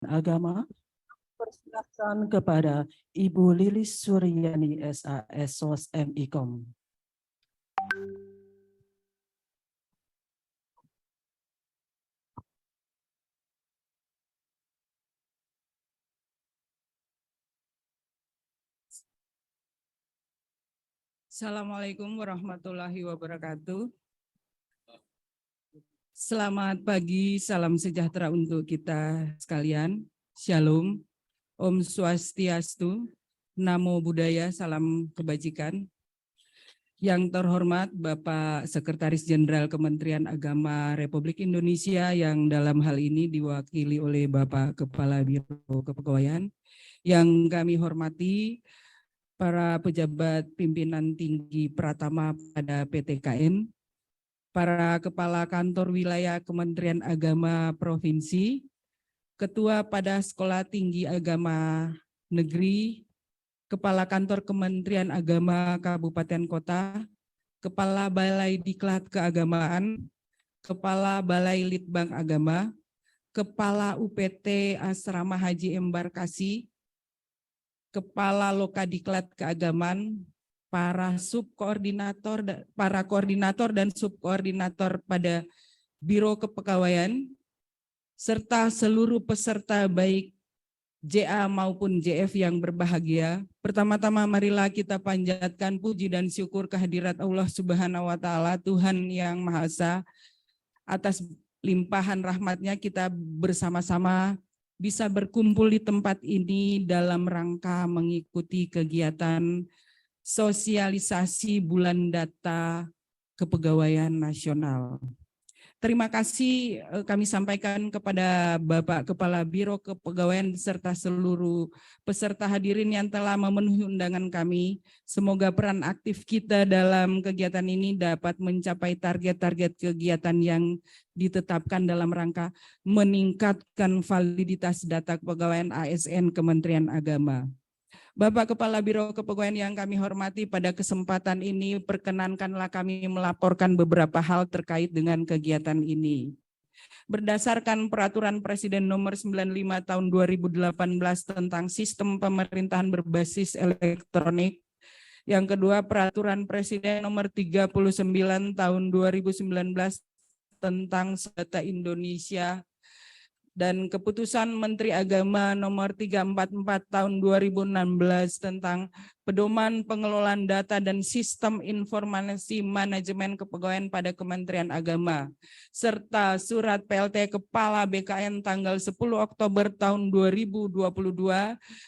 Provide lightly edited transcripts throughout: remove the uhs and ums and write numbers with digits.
Agama, persilahkan kepada Ibu Lilis Suryani SAS SOS MIKOM. Assalamualaikum warahmatullahi wabarakatuh. Selamat pagi, salam sejahtera untuk kita sekalian. Shalom, Om Swastiastu, Namo Buddhaya, salam kebajikan. Yang terhormat Bapak Sekretaris Jenderal Kementerian Agama Republik Indonesia yang dalam hal ini diwakili oleh Bapak Kepala Biro Kepegawaian. Yang kami hormati para pejabat pimpinan tinggi Pratama pada PTKN, para kepala kantor wilayah Kementerian Agama Provinsi, ketua pada Sekolah Tinggi Agama Negeri, kepala kantor Kementerian Agama Kabupaten Kota, kepala Balai Diklat Keagamaan, kepala Balai Litbang Agama, kepala UPT Asrama Haji Embarkasi, kepala Lokadiklat Keagamaan, para koordinator dan subkoordinator pada Biro Kepegawaian, serta seluruh peserta baik JA maupun JF yang berbahagia. Pertama-tama marilah kita panjatkan puji dan syukur kehadirat Allah Subhanahu wa Ta'ala, Tuhan yang Maha Esa. Atas limpahan rahmatnya kita bersama-sama bisa berkumpul di tempat ini dalam rangka mengikuti kegiatan sosialisasi bulan data kepegawaian nasional. Terima kasih kami sampaikan kepada Bapak Kepala Biro Kepegawaian serta seluruh peserta hadirin yang telah memenuhi undangan kami. Semoga peran aktif kita dalam kegiatan ini dapat mencapai target-target kegiatan yang ditetapkan dalam rangka meningkatkan validitas data kepegawaian ASN Kementerian Agama. Bapak Kepala Biro Kepegawaian yang kami hormati, pada kesempatan ini perkenankanlah kami melaporkan beberapa hal terkait dengan kegiatan ini. Berdasarkan Peraturan Presiden Nomor 95 Tahun 2018 tentang Sistem Pemerintahan Berbasis Elektronik, yang kedua Peraturan Presiden Nomor 39 Tahun 2019 tentang Data Indonesia, dan Keputusan Menteri Agama Nomor 344 Tahun 2016 tentang Pedoman Pengelolaan Data dan Sistem Informasi Manajemen Kepegawaian pada Kementerian Agama, serta Surat PLT Kepala BKN tanggal 10 Oktober tahun 2022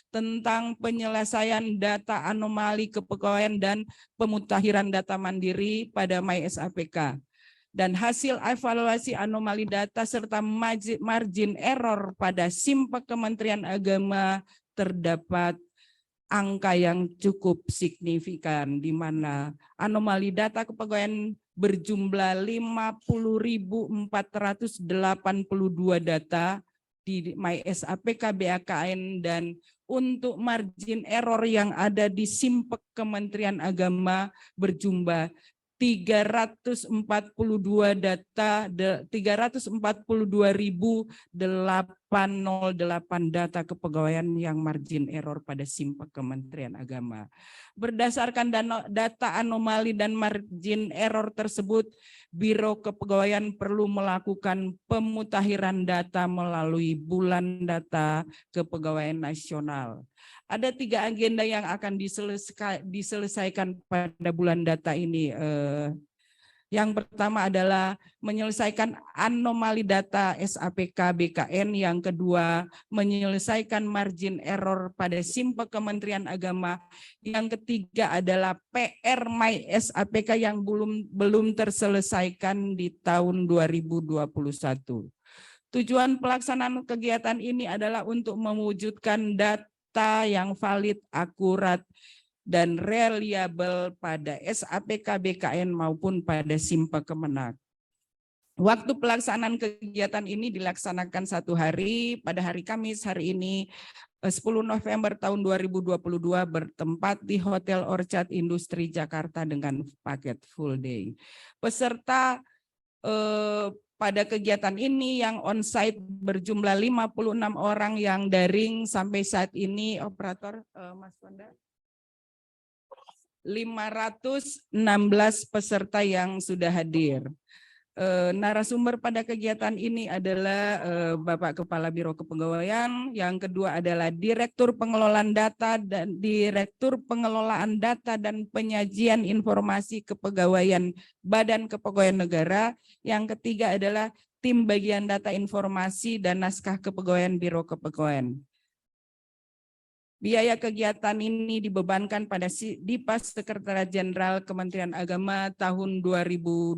tentang penyelesaian data anomali kepegawaian dan pemutakhiran data mandiri pada MySAPK. Dan hasil evaluasi anomali data serta margin error pada SIMPEK Kementerian Agama terdapat angka yang cukup signifikan, di mana anomali data kepegawaian berjumlah 50.482 data di MySAPK BAKN, dan untuk margin error yang ada di SIMPEK Kementerian Agama berjumlah 342 data, 342.808 data kepegawaian yang margin error pada SIMPEK Kementerian Agama. Berdasarkan data anomali dan margin error tersebut, Biro Kepegawaian perlu melakukan pemutakhiran data melalui bulan data kepegawaian nasional. Ada 3 agenda yang akan diselesaikan pada bulan data ini. Yang pertama adalah menyelesaikan anomali data SAPK BKN, yang kedua menyelesaikan margin error pada SIMPEK Kementerian Agama, yang ketiga adalah PR MySAPK yang belum terselesaikan di tahun 2021. Tujuan pelaksanaan kegiatan ini adalah untuk mewujudkan data yang valid, akurat, dan reliabel pada SAPK BKN maupun pada SIMPEK Kemenak. Waktu pelaksanaan kegiatan ini dilaksanakan 1 hari, pada hari Kamis hari ini 10 November tahun 2022 bertempat di Hotel Orchard Industri Jakarta dengan paket full day. Peserta pada kegiatan ini yang onsite berjumlah 56 orang, yang daring sampai saat ini operator Mas Wanda 516 peserta yang sudah hadir. Narasumber pada kegiatan ini adalah Bapak Kepala Biro Kepegawaian, yang kedua adalah Direktur Pengelolaan Data dan Direktur Pengelolaan Data dan Penyajian Informasi Kepegawaian Badan Kepegawaian Negara, yang ketiga adalah Tim Bagian Data Informasi dan Naskah Kepegawaian Biro Kepegawaian. Biaya kegiatan ini dibebankan pada Dipas Sekretariat Jenderal Kementerian Agama tahun 2022.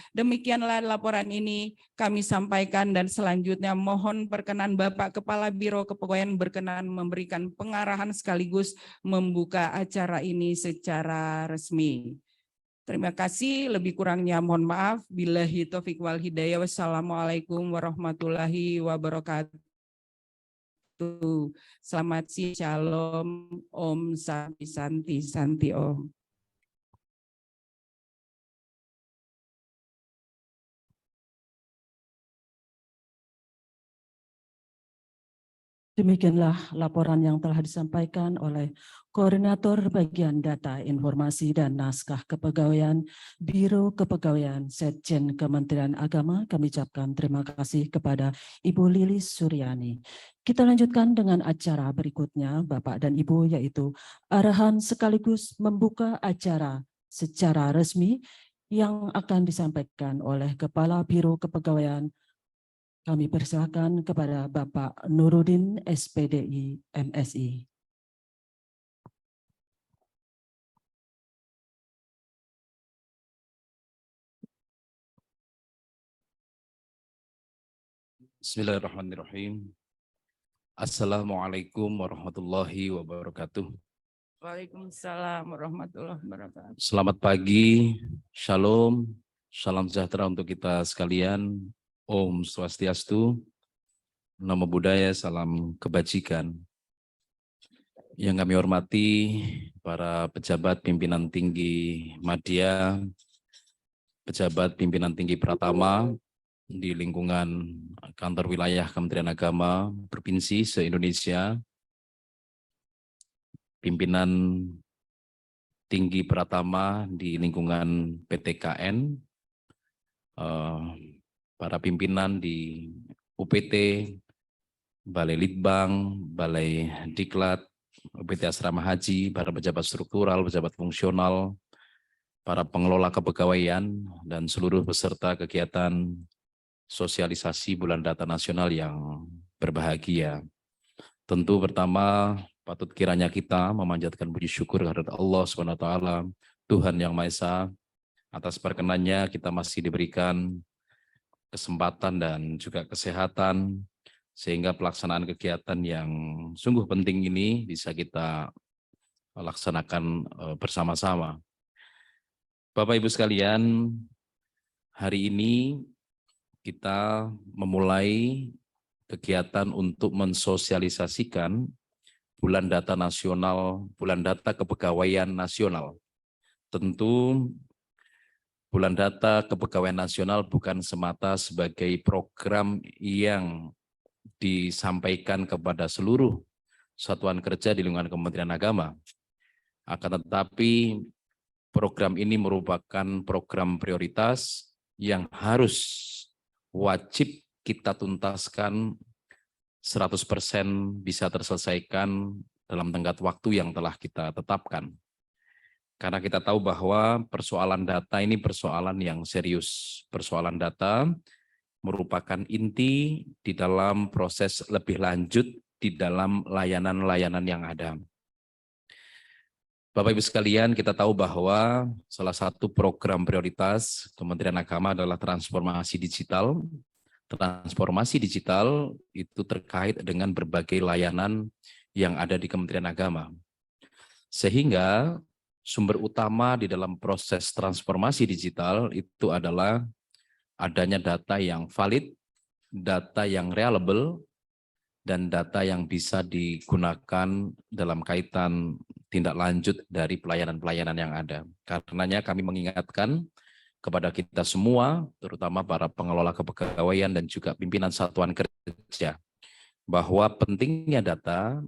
Demikianlah laporan ini kami sampaikan, dan selanjutnya mohon perkenan Bapak Kepala Biro Kepegawaian berkenan memberikan pengarahan sekaligus membuka acara ini secara resmi. Terima kasih, lebih kurangnya mohon maaf. Billahi taufiq wal hidayah. Wassalamualaikum warahmatullahi wabarakatuh. Selamat siang, shalom, om, santi, santi, santi, om. Demikianlah laporan yang telah disampaikan oleh Koordinator Bagian Data Informasi dan Naskah Kepegawaian Biro Kepegawaian Setjen Kementerian Agama. Kami ucapkan terima kasih kepada Ibu Lilis Suryani. Kita lanjutkan dengan acara berikutnya, Bapak dan Ibu, yaitu arahan sekaligus membuka acara secara resmi yang akan disampaikan oleh Kepala Biro Kepegawaian. Kami persilakan kepada Bapak Nurudin, SPDI, MSI. Bismillahirrahmanirrahim. Assalamualaikum warahmatullahi wabarakatuh. Waalaikumsalam warahmatullahi wabarakatuh. Selamat pagi, shalom, salam sejahtera untuk kita sekalian. Om Swastiastu, Namo Buddhaya, salam kebajikan. Yang kami hormati para pejabat pimpinan tinggi Madya, pejabat pimpinan tinggi Pratama di lingkungan kantor wilayah Kementerian Agama Provinsi se-Indonesia, pimpinan tinggi Pratama di lingkungan PTKN, para pimpinan di UPT, Balai Litbang, Balai Diklat, UPT Asrama Haji, para pejabat struktural, pejabat fungsional, para pengelola kepegawaian, dan seluruh peserta kegiatan sosialisasi Bulan Data Nasional yang berbahagia. Tentu pertama patut kiranya kita memanjatkan puji syukur kehadirat Allah SWT, Tuhan Yang Maha Esa, atas perkenannya kita masih diberikan kesempatan dan juga kesehatan, sehingga pelaksanaan kegiatan yang sungguh penting ini bisa kita laksanakan bersama-sama. Bapak Ibu sekalian, hari ini kita memulai kegiatan untuk mensosialisasikan Bulan Data Nasional, Bulan Data Kepegawaian Nasional. Tentu Bulan Data Kepegawaian Nasional bukan semata sebagai program yang disampaikan kepada seluruh satuan kerja di lingkungan Kementerian Agama. Akan tetapi program ini merupakan program prioritas yang harus wajib kita tuntaskan 100% bisa terselesaikan dalam tenggat waktu yang telah kita tetapkan. Karena kita tahu bahwa persoalan data ini persoalan yang serius. Persoalan data merupakan inti di dalam proses lebih lanjut di dalam layanan-layanan yang ada. Bapak Ibu sekalian, kita tahu bahwa salah satu program prioritas Kementerian Agama adalah transformasi digital. Transformasi digital itu terkait dengan berbagai layanan yang ada di Kementerian Agama. Sehingga sumber utama di dalam proses transformasi digital itu adalah adanya data yang valid, data yang reliable, dan data yang bisa digunakan dalam kaitan tindak lanjut dari pelayanan-pelayanan yang ada. Karenanya kami mengingatkan kepada kita semua, terutama para pengelola kepegawaian dan juga pimpinan satuan kerja, bahwa pentingnya data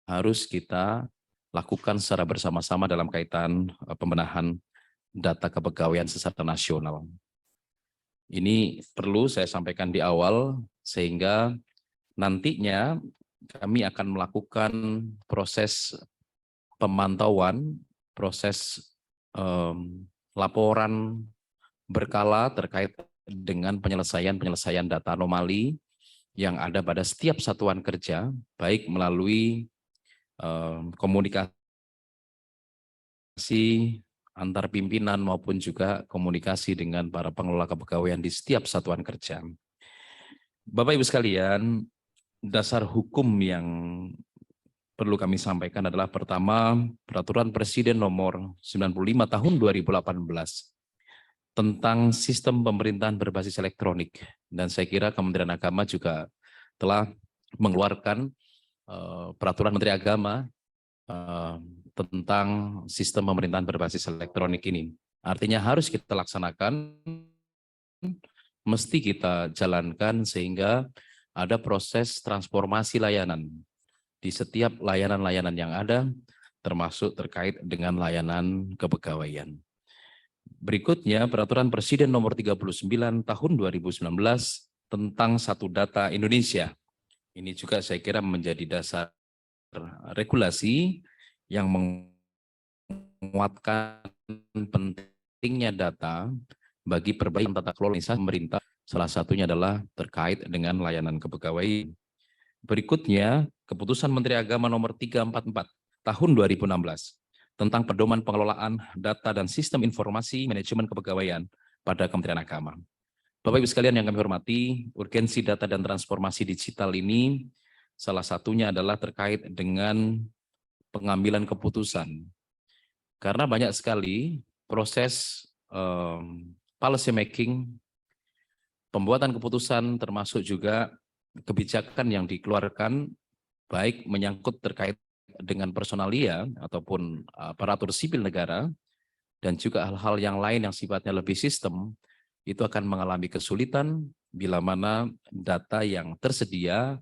harus kita lakukan secara bersama-sama dalam kaitan pembenahan data kepegawaian secara nasional. Ini perlu saya sampaikan di awal, sehingga nantinya kami akan melakukan proses pemantauan, proses laporan berkala terkait dengan penyelesaian data anomali yang ada pada setiap satuan kerja, baik melalui komunikasi antar pimpinan maupun juga komunikasi dengan para pengelola kepegawaian di setiap satuan kerja. Bapak Ibu sekalian, dasar hukum yang perlu kami sampaikan adalah pertama, Peraturan Presiden Nomor 95 Tahun 2018 tentang sistem pemerintahan berbasis elektronik, dan saya kira Kementerian Agama juga telah mengeluarkan Peraturan Menteri Agama tentang sistem pemerintahan berbasis elektronik ini. Artinya harus kita laksanakan, mesti kita jalankan sehingga ada proses transformasi layanan di setiap layanan-layanan yang ada, termasuk terkait dengan layanan kepegawaian. Berikutnya, Peraturan Presiden Nomor 39 Tahun 2019 tentang Satu Data Indonesia. Ini juga saya kira menjadi dasar regulasi yang menguatkan pentingnya data bagi perbaikan tata kelola pemerintah. Salah satunya adalah terkait dengan layanan kepegawaian. Berikutnya, Keputusan Menteri Agama Nomor 344 Tahun 2016 tentang pedoman pengelolaan data dan sistem informasi manajemen kepegawaian pada Kementerian Agama. Bapak Ibu sekalian yang kami hormati, urgensi data dan transformasi digital ini salah satunya adalah terkait dengan pengambilan keputusan. Karena banyak sekali proses policy making, pembuatan keputusan, termasuk juga kebijakan yang dikeluarkan, baik menyangkut terkait dengan personalia ataupun aparatur sipil negara, dan juga hal-hal yang lain yang sifatnya lebih sistem, itu akan mengalami kesulitan bila mana data yang tersedia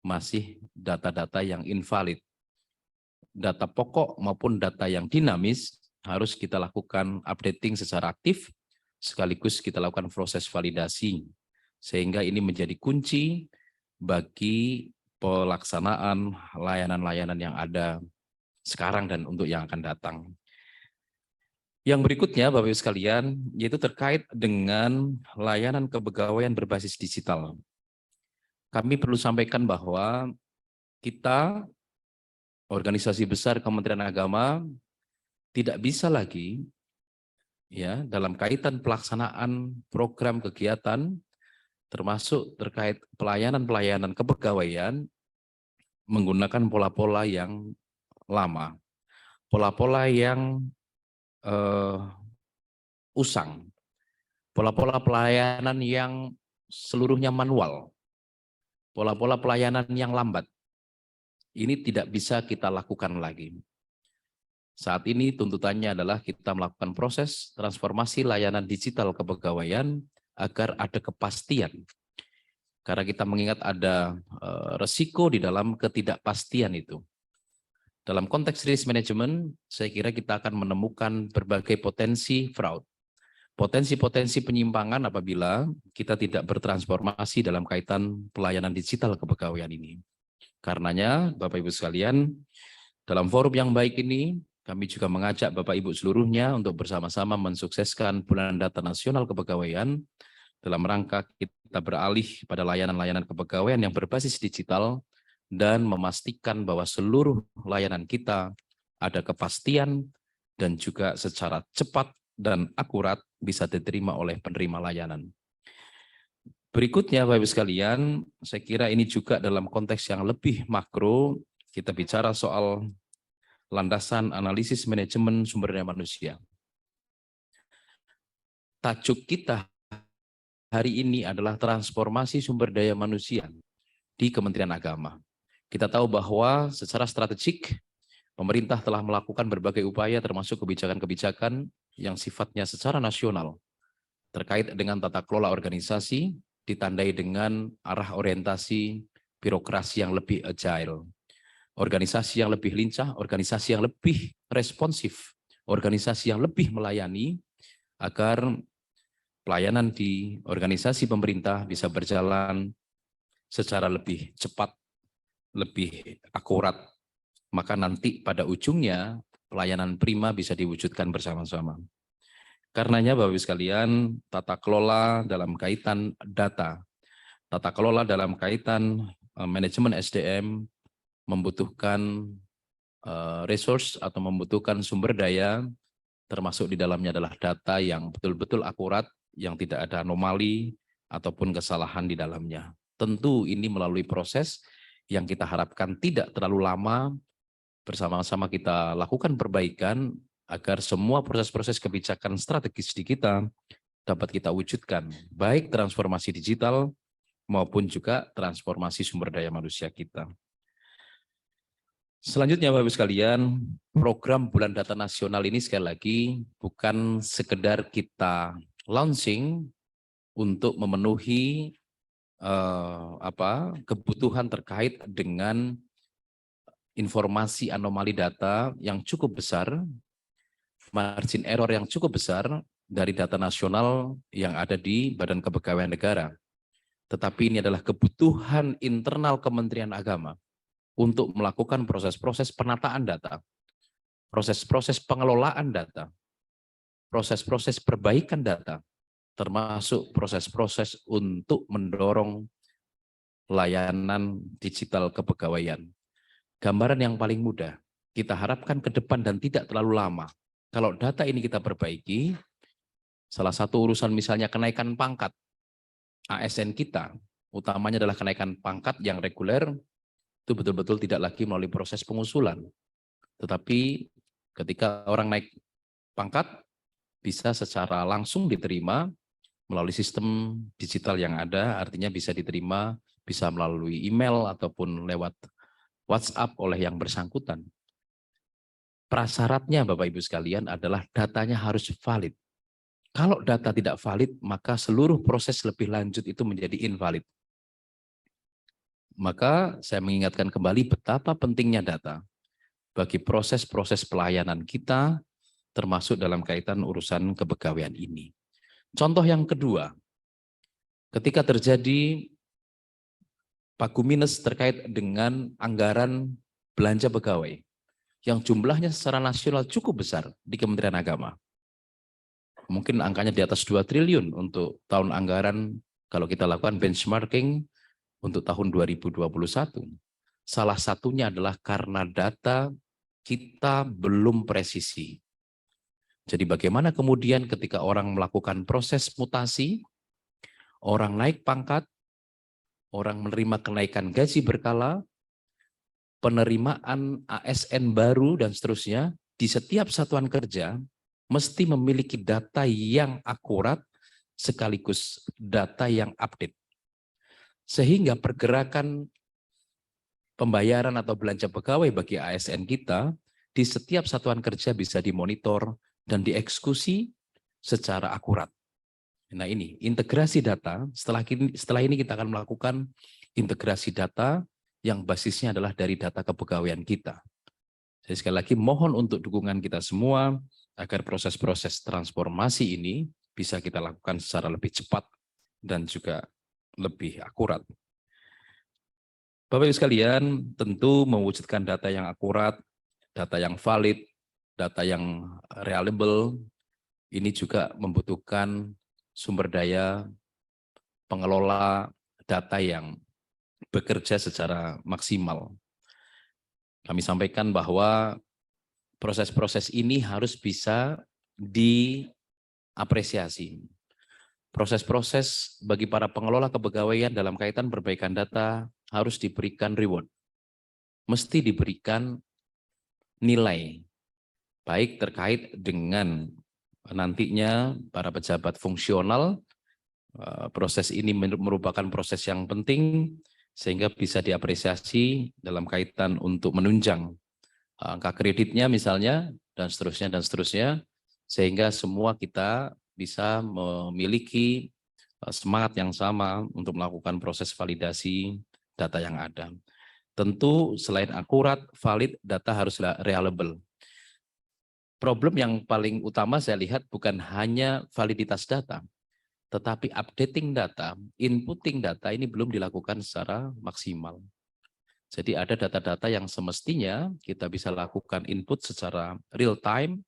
masih data-data yang invalid. Data pokok maupun data yang dinamis harus kita lakukan updating secara aktif, sekaligus kita lakukan proses validasi, sehingga ini menjadi kunci bagi pelaksanaan layanan-layanan yang ada sekarang dan untuk yang akan datang. Yang berikutnya, Bapak Ibu sekalian, yaitu terkait dengan layanan kepegawaian berbasis digital. Kami perlu sampaikan bahwa kita, organisasi besar Kementerian Agama, tidak bisa lagi ya dalam kaitan pelaksanaan program kegiatan termasuk terkait pelayanan-pelayanan kepegawaian menggunakan pola-pola yang lama, pola-pola yang usang, pola-pola pelayanan yang seluruhnya manual, pola-pola pelayanan yang lambat. Ini tidak bisa kita lakukan lagi. Saat ini tuntutannya adalah kita melakukan proses transformasi layanan digital kepegawaian agar ada kepastian. Karena kita mengingat ada resiko di dalam ketidakpastian itu. Dalam konteks risk management, saya kira kita akan menemukan berbagai potensi fraud. Potensi-potensi penyimpangan apabila kita tidak bertransformasi dalam kaitan pelayanan digital kepegawaian ini. Karenanya, Bapak Ibu sekalian, dalam forum yang baik ini, kami juga mengajak Bapak Ibu seluruhnya untuk bersama-sama mensukseskan Bulan Data Nasional Kepegawaian dalam rangka kita beralih pada layanan-layanan kepegawaian yang berbasis digital dan memastikan bahwa seluruh layanan kita ada kepastian dan juga secara cepat dan akurat bisa diterima oleh penerima layanan. Berikutnya, Bapak Ibu sekalian, saya kira ini juga dalam konteks yang lebih makro, kita bicara soal landasan analisis manajemen sumber daya manusia. Tajuk kita hari ini adalah transformasi sumber daya manusia di Kementerian Agama. Kita tahu bahwa secara strategik Pemerintah telah melakukan berbagai upaya termasuk kebijakan-kebijakan yang sifatnya secara nasional terkait dengan tata kelola organisasi, ditandai dengan arah orientasi birokrasi yang lebih agile, organisasi yang lebih lincah, organisasi yang lebih responsif, organisasi yang lebih melayani, agar pelayanan di organisasi pemerintah bisa berjalan secara lebih cepat, lebih akurat, maka nanti pada ujungnya pelayanan prima bisa diwujudkan bersama-sama. Karenanya Bapak Ibu sekalian, tata kelola dalam kaitan data, tata kelola dalam kaitan manajemen SDM membutuhkan resource atau membutuhkan sumber daya, termasuk di dalamnya adalah data yang betul-betul akurat, yang tidak ada anomali ataupun kesalahan di dalamnya. Tentu ini melalui proses yang kita harapkan tidak terlalu lama, bersama-sama kita lakukan perbaikan agar semua proses-proses kebijakan strategis di kita dapat kita wujudkan, baik transformasi digital maupun juga transformasi sumber daya manusia kita. Selanjutnya Bapak Ibu sekalian, program Bulan Data Nasional ini sekali lagi bukan sekedar kita launching untuk memenuhi kebutuhan terkait dengan informasi anomali data yang cukup besar, margin error yang cukup besar dari data nasional yang ada di Badan Kepegawaian Negara. Tetapi ini adalah kebutuhan internal Kementerian Agama untuk melakukan proses-proses penataan data, proses-proses pengelolaan data, proses-proses perbaikan data, termasuk proses-proses untuk mendorong layanan digital kepegawaian. Gambaran yang paling mudah, kita harapkan ke depan dan tidak terlalu lama. Kalau data ini kita perbaiki, salah satu urusan misalnya kenaikan pangkat ASN kita, utamanya adalah kenaikan pangkat yang reguler, itu betul-betul tidak lagi melalui proses pengusulan. Tetapi ketika orang naik pangkat, bisa secara langsung diterima melalui sistem digital yang ada, artinya bisa diterima, bisa melalui email ataupun lewat WhatsApp oleh yang bersangkutan. Prasyaratnya Bapak Ibu sekalian adalah datanya harus valid. Kalau data tidak valid, maka seluruh proses lebih lanjut itu menjadi invalid. Maka saya mengingatkan kembali betapa pentingnya data bagi proses-proses pelayanan kita, termasuk dalam kaitan urusan kepegawaian ini. Contoh yang kedua, ketika terjadi pagu minus terkait dengan anggaran belanja pegawai, yang jumlahnya secara nasional cukup besar di Kementerian Agama. Mungkin angkanya di atas 2 triliun untuk tahun anggaran kalau kita lakukan benchmarking untuk tahun 2021. Salah satunya adalah karena data kita belum presisi. Jadi bagaimana kemudian ketika orang melakukan proses mutasi, orang naik pangkat, orang menerima kenaikan gaji berkala, penerimaan ASN baru dan seterusnya, di setiap satuan kerja mesti memiliki data yang akurat sekaligus data yang update. Sehingga pergerakan pembayaran atau belanja pegawai bagi ASN kita di setiap satuan kerja bisa dimonitor dan dieksekusi secara akurat. Nah ini integrasi data, setelah ini kita akan melakukan integrasi data yang basisnya adalah dari data kepegawaian kita. Jadi sekali lagi mohon untuk dukungan kita semua agar proses-proses transformasi ini bisa kita lakukan secara lebih cepat dan juga lebih akurat. Bapak Ibu sekalian, tentu mewujudkan data yang akurat, data yang valid, data yang reliable, ini juga membutuhkan sumber daya pengelola data yang bekerja secara maksimal. Kami sampaikan bahwa proses-proses ini harus bisa diapresiasi. Proses-proses bagi para pengelola kepegawaian dalam kaitan perbaikan data harus diberikan reward. Mesti diberikan nilai, baik terkait dengan nantinya para pejabat fungsional. Proses ini merupakan proses yang penting sehingga bisa diapresiasi dalam kaitan untuk menunjang angka kreditnya misalnya, dan seterusnya, sehingga semua kita bisa memiliki semangat yang sama untuk melakukan proses validasi data yang ada. Tentu selain akurat, valid, data harus reliable. Problem yang paling utama saya lihat bukan hanya validitas data, tetapi updating data, inputting data ini belum dilakukan secara maksimal. Jadi ada data-data yang semestinya kita bisa lakukan input secara real time,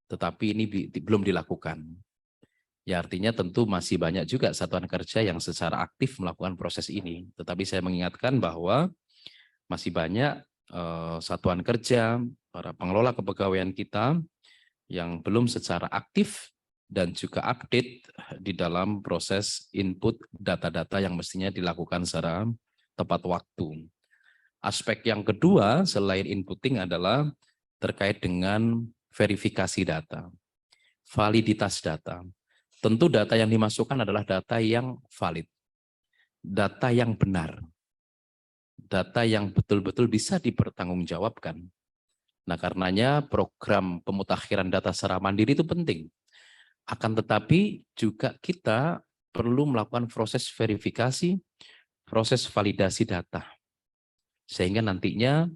tetapi ini belum dilakukan. Ya artinya tentu masih banyak juga satuan kerja yang secara aktif melakukan proses ini. Tetapi saya mengingatkan bahwa masih banyak satuan kerja, para pengelola kepegawaian kita yang belum secara aktif dan juga update di dalam proses input data-data yang mestinya dilakukan secara tepat waktu. Aspek yang kedua selain inputting adalah terkait dengan verifikasi data, validitas data. Tentu data yang dimasukkan adalah data yang valid, data yang benar, data yang betul-betul bisa dipertanggungjawabkan. Nah, karenanya program pemutakhiran data secara mandiri itu penting. Akan tetapi juga kita perlu melakukan proses verifikasi, proses validasi data. Sehingga nantinya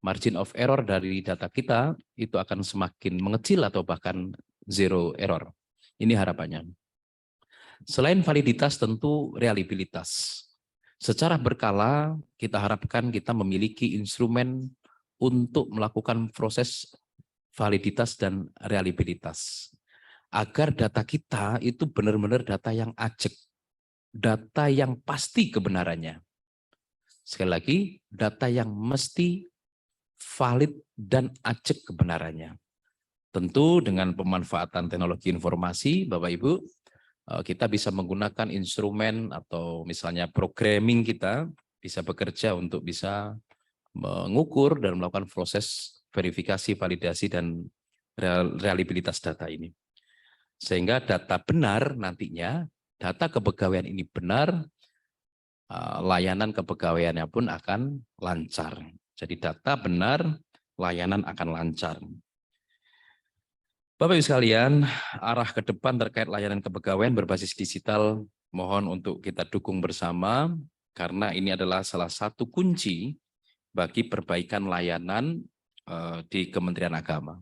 margin of error dari data kita itu akan semakin mengecil atau bahkan zero error. Ini harapannya. Selain validitas tentu reliabilitas. Secara berkala kita harapkan kita memiliki instrumen untuk melakukan proses validitas dan reliabilitas. Agar data kita itu benar-benar data yang ajek, data yang pasti kebenarannya. Sekali lagi, data yang mesti valid dan ajek kebenarannya. Tentu dengan pemanfaatan teknologi informasi, Bapak Ibu, kita bisa menggunakan instrumen atau misalnya programming kita bisa bekerja untuk bisa mengukur dan melakukan proses verifikasi, validasi, dan reliabilitas data ini. Sehingga data benar nantinya, data kepegawaian ini benar, layanan kepegawaiannya pun akan lancar. Jadi data benar, layanan akan lancar. Bapak Ibu sekalian, arah ke depan terkait layanan kepegawaian berbasis digital mohon untuk kita dukung bersama karena ini adalah salah satu kunci bagi perbaikan layanan di Kementerian Agama.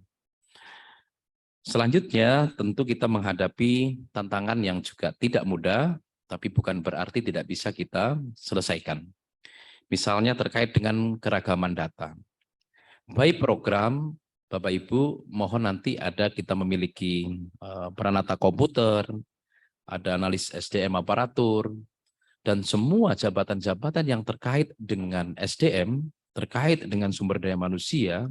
Selanjutnya tentu kita menghadapi tantangan yang juga tidak mudah, tapi bukan berarti tidak bisa kita selesaikan. Misalnya terkait dengan keragaman data. Baik program, Bapak Ibu, mohon nanti ada kita memiliki peranata komputer, ada analis SDM aparatur, dan semua jabatan-jabatan yang terkait dengan SDM, terkait dengan sumber daya manusia,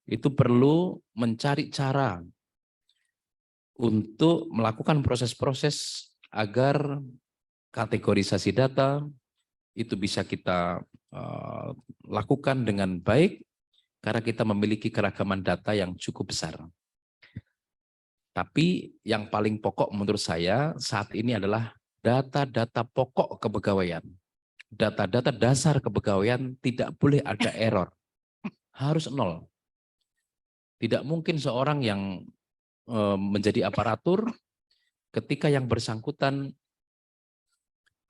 itu perlu mencari cara untuk melakukan proses-proses agar kategorisasi data itu bisa kita lakukan dengan baik, karena kita memiliki keragaman data yang cukup besar. Tapi yang paling pokok menurut saya saat ini adalah data-data pokok kepegawaian. Data-data dasar kepegawaian tidak boleh ada error. Harus nol. Tidak mungkin seorang yang menjadi aparatur ketika yang bersangkutan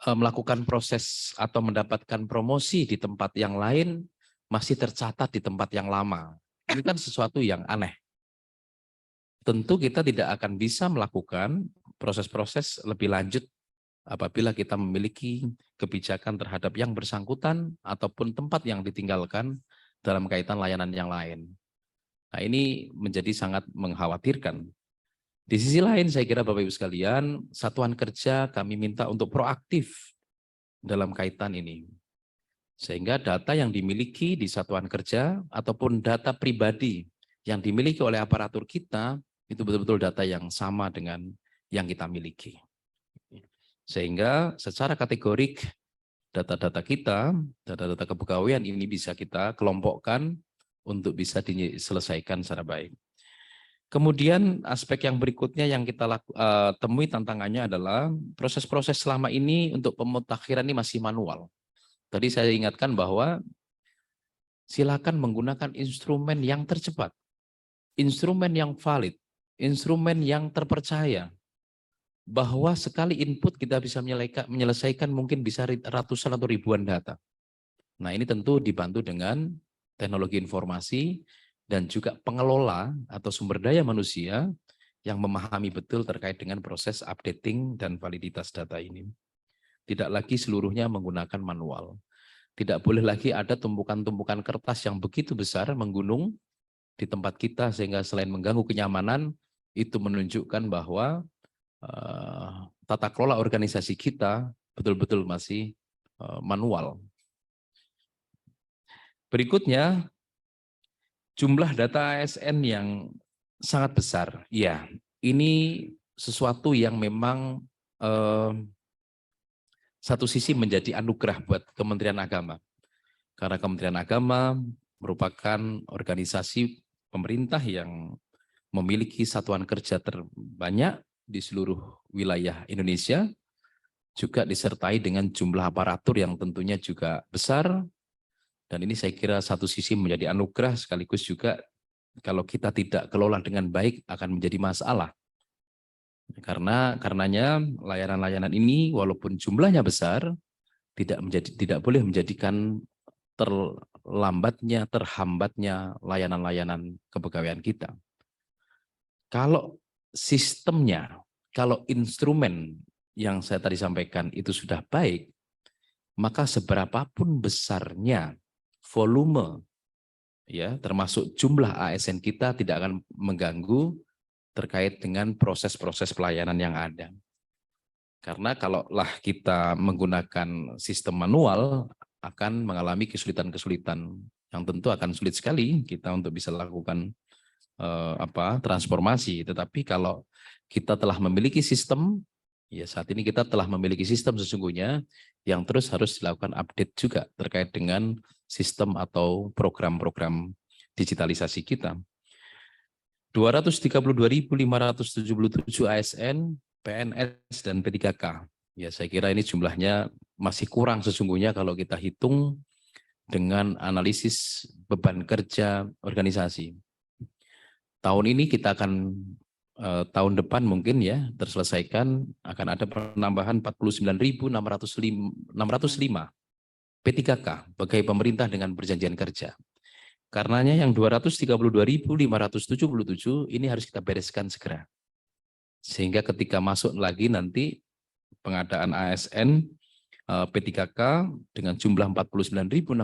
melakukan proses atau mendapatkan promosi di tempat yang lain masih tercatat di tempat yang lama. Ini kan sesuatu yang aneh. Tentu kita tidak akan bisa melakukan proses-proses lebih lanjut apabila kita memiliki kebijakan terhadap yang bersangkutan ataupun tempat yang ditinggalkan dalam kaitan layanan yang lain. Nah, ini menjadi sangat mengkhawatirkan. Di sisi lain saya kira Bapak Ibu sekalian, satuan kerja kami minta untuk proaktif dalam kaitan ini. Sehingga data yang dimiliki di satuan kerja ataupun data pribadi yang dimiliki oleh aparatur kita itu betul-betul data yang sama dengan yang kita miliki. Sehingga secara kategorik data-data kita, data-data kepegawaian ini bisa kita kelompokkan untuk bisa diselesaikan secara baik. Kemudian aspek yang berikutnya yang kita temui tantangannya adalah proses-proses selama ini untuk pemutakhiran ini masih manual. Tadi saya ingatkan bahwa silakan menggunakan instrumen yang tercepat, instrumen yang valid, instrumen yang terpercaya, bahwa sekali input kita bisa menyelesaikan mungkin bisa ratusan atau ribuan data. Nah, ini tentu dibantu dengan teknologi informasi dan juga pengelola atau sumber daya manusia yang memahami betul terkait dengan proses updating dan validitas data ini. Tidak lagi seluruhnya menggunakan manual. Tidak boleh lagi ada tumpukan-tumpukan kertas yang begitu besar menggunung di tempat kita sehingga selain mengganggu kenyamanan, itu menunjukkan bahwa tata kelola organisasi kita betul-betul masih manual. Berikutnya, jumlah data ASN yang sangat besar. Ya, ini sesuatu yang memang satu sisi menjadi anugerah buat Kementerian Agama. Karena Kementerian Agama merupakan organisasi pemerintah yang memiliki satuan kerja terbanyak di seluruh wilayah Indonesia, juga disertai dengan jumlah aparatur yang tentunya juga besar. Dan ini saya kira satu sisi menjadi anugerah, sekaligus juga kalau kita tidak kelola dengan baik akan menjadi masalah. Karenanya layanan-layanan ini walaupun jumlahnya besar, tidak boleh menjadikan terhambatnya layanan-layanan kepegawaian kita. Kalau sistemnya, kalau instrumen yang saya tadi sampaikan itu sudah baik, maka seberapapun besarnya volume, ya termasuk jumlah ASN kita tidak akan mengganggu terkait dengan proses-proses pelayanan yang ada. Karena kalaulah kita menggunakan sistem manual akan mengalami kesulitan-kesulitan yang tentu akan sulit sekali kita untuk bisa lakukan transformasi. Tetapi kalau kita telah memiliki sistem, ya saat ini kita telah memiliki sistem sesungguhnya yang terus harus dilakukan update juga terkait dengan sistem atau program-program digitalisasi kita. 232.577 ASN, PNS, dan P3K. Ya, saya kira ini jumlahnya masih kurang sesungguhnya kalau kita hitung dengan analisis beban kerja organisasi. Tahun ini kita akan, tahun depan mungkin ya, terselesaikan akan ada penambahan 49.605 P3K, pegawai pemerintah dengan perjanjian kerja. Karenanya yang 232.577 ini harus kita bereskan segera. Sehingga ketika masuk lagi nanti pengadaan ASN P3K dengan jumlah 49.605,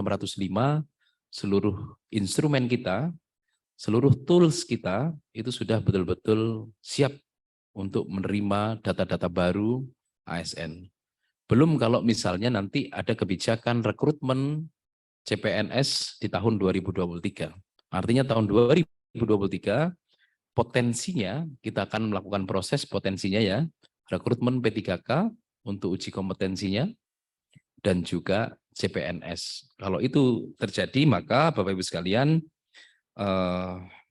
seluruh instrumen kita, seluruh tools kita itu sudah betul-betul siap untuk menerima data-data baru ASN. Belum kalau misalnya nanti ada kebijakan rekrutmen CPNS di tahun 2023. Artinya tahun 2023 potensinya kita akan melakukan proses potensinya ya, rekrutmen P3K untuk uji kompetensinya dan juga CPNS. Kalau itu terjadi maka Bapak Ibu sekalian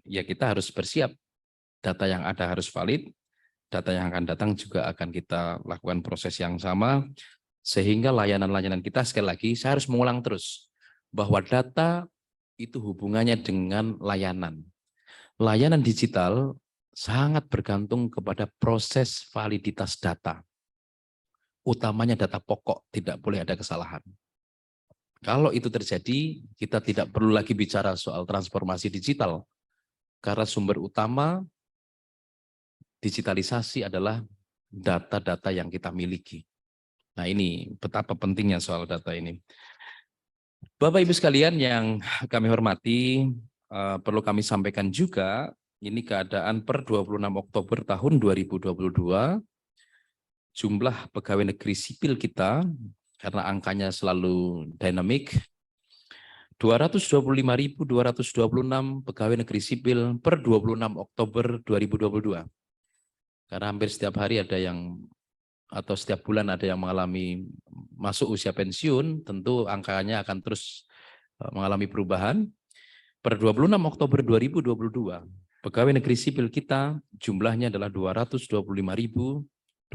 ya kita harus bersiap. Data yang ada harus valid, data yang akan datang juga akan kita lakukan proses yang sama sehingga layanan-layanan kita sekali lagi saya harus mengulang terus bahwa data itu hubungannya dengan layanan. Layanan digital sangat bergantung kepada proses validitas data. Utamanya data pokok, tidak boleh ada kesalahan. Kalau itu terjadi, kita tidak perlu lagi bicara soal transformasi digital. Karena sumber utama digitalisasi adalah data-data yang kita miliki. Nah ini betapa pentingnya soal data ini. Bapak Ibu sekalian yang kami hormati, perlu kami sampaikan juga, ini keadaan per 26 Oktober tahun 2022, jumlah pegawai negeri sipil kita, karena angkanya selalu dinamik, 225.226 pegawai negeri sipil per 26 Oktober 2022. Karena hampir setiap hari ada yang, atau setiap bulan ada yang mengalami masuk usia pensiun, tentu angkanya akan terus mengalami perubahan. Per 26 Oktober 2022, pegawai negeri sipil kita jumlahnya adalah 225.226.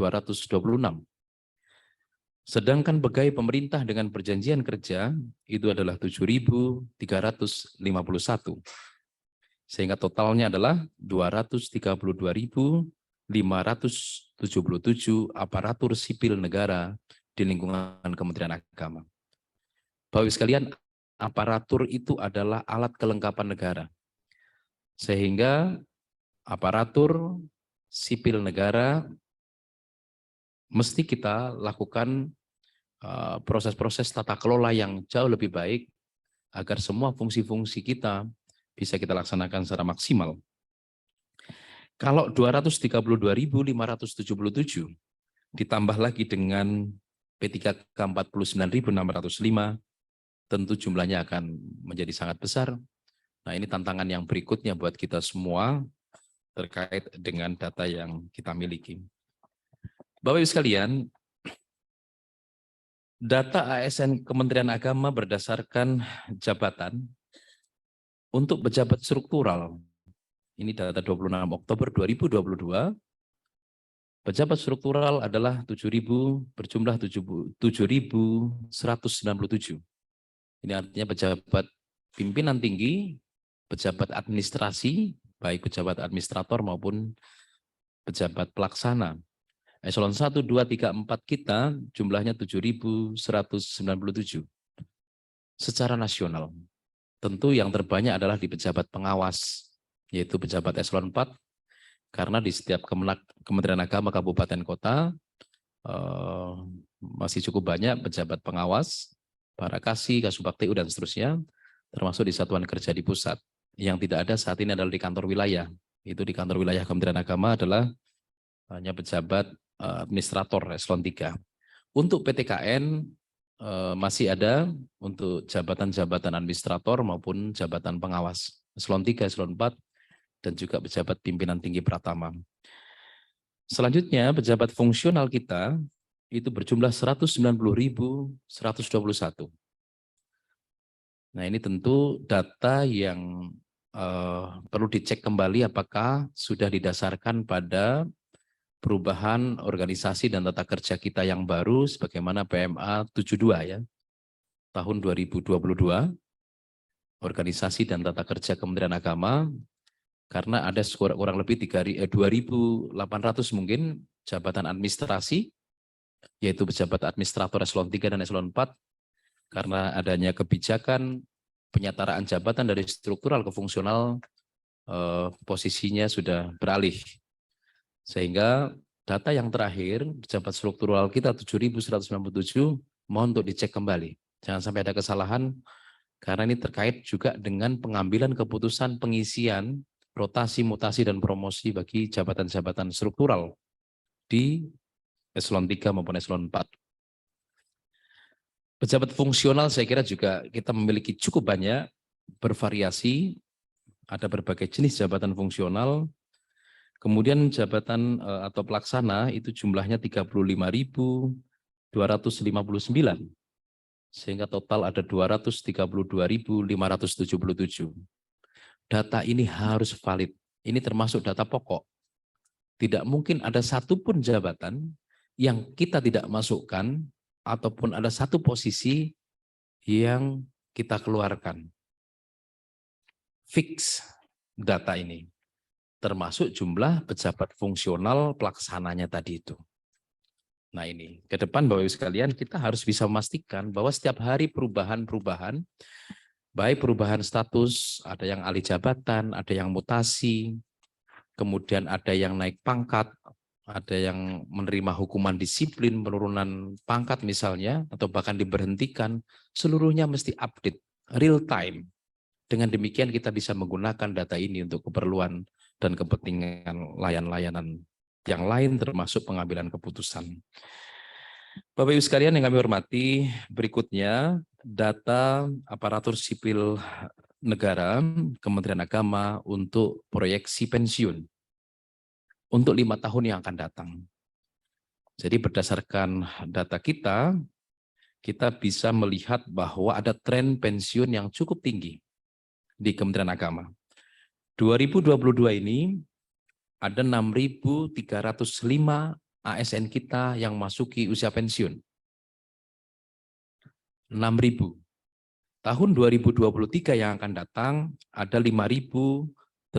Sedangkan pegawai pemerintah dengan perjanjian kerja itu adalah 7.351. Sehingga totalnya adalah 232.577 aparatur sipil negara di lingkungan Kementerian Agama. Bapak Ibu sekalian, aparatur itu adalah alat kelengkapan negara. Sehingga aparatur sipil negara mesti kita lakukan proses-proses tata kelola yang jauh lebih baik agar semua fungsi-fungsi kita bisa kita laksanakan secara maksimal. Kalau 232.577 ditambah lagi dengan P3K 49.605, tentu jumlahnya akan menjadi sangat besar. Nah, ini tantangan yang berikutnya buat kita semua terkait dengan data yang kita miliki. Bapak Ibu sekalian, data ASN Kementerian Agama berdasarkan jabatan untuk pejabat struktural. Ini data 26 Oktober 2022. Pejabat struktural adalah 7.000 berjumlah 7.197. Ini artinya pejabat pimpinan tinggi, pejabat administrasi, baik pejabat administrator maupun pejabat pelaksana. Eselon 1, 2, 3, 4 kita jumlahnya 7.197 secara nasional. Tentu yang terbanyak adalah di pejabat pengawas, yaitu pejabat eselon 4, karena di setiap Kementerian Agama Kabupaten Kota masih cukup banyak pejabat pengawas, para kasih, kasubag-TU, dan seterusnya, termasuk di satuan kerja di pusat. Yang tidak ada saat ini adalah di kantor wilayah. Itu di kantor wilayah Kementerian Agama adalah hanya pejabat administrator eselon 3. Untuk PTKN masih ada untuk jabatan-jabatan administrator maupun jabatan pengawas. Eselon 3, eselon 4, dan juga pejabat pimpinan tinggi pratama. Selanjutnya, pejabat fungsional kita itu berjumlah 190.121. Nah, ini tentu data yang perlu dicek kembali apakah sudah didasarkan pada perubahan organisasi dan tata kerja kita yang baru sebagaimana PMA 72 ya, tahun 2022, organisasi dan tata kerja Kementerian Agama, karena ada kurang lebih 2.800 mungkin jabatan administrasi, yaitu pejabat administrator eselon 3 dan eselon 4, karena adanya kebijakan penyetaraan jabatan dari struktural ke fungsional, posisinya sudah beralih. Sehingga data yang terakhir, pejabat struktural kita 7.197, mohon untuk dicek kembali. Jangan sampai ada kesalahan, karena ini terkait juga dengan pengambilan keputusan pengisian, rotasi, mutasi, dan promosi bagi jabatan-jabatan struktural di eselon 3 maupun eselon 4. Pejabat fungsional saya kira juga kita memiliki cukup banyak, bervariasi, ada berbagai jenis jabatan fungsional. Kemudian jabatan atau pelaksana itu jumlahnya 35.259, sehingga total ada 232.577. Data ini harus valid, ini termasuk data pokok. Tidak mungkin ada satupun jabatan yang kita tidak masukkan, ataupun ada satu posisi yang kita keluarkan. Fix data ini, termasuk jumlah pejabat fungsional pelaksananya tadi itu. Nah ini, ke depan Bapak Ibu sekalian, kita harus bisa memastikan bahwa setiap hari perubahan-perubahan, baik perubahan status, ada yang alih jabatan, ada yang mutasi, kemudian ada yang naik pangkat, ada yang menerima hukuman disiplin, penurunan pangkat misalnya, atau bahkan diberhentikan, seluruhnya mesti update, real time. Dengan demikian kita bisa menggunakan data ini untuk keperluan dan kepentingan layanan-layanan yang lain termasuk pengambilan keputusan. Bapak Ibu sekalian yang kami hormati, berikutnya data aparatur sipil negara Kementerian Agama untuk proyeksi pensiun untuk 5 tahun yang akan datang. Jadi berdasarkan data kita bisa melihat bahwa ada tren pensiun yang cukup tinggi di Kementerian Agama. 2022 ini ada 6.305 ASN kita yang masuki usia pensiun. 6.000. Tahun 2023 yang akan datang ada 5.812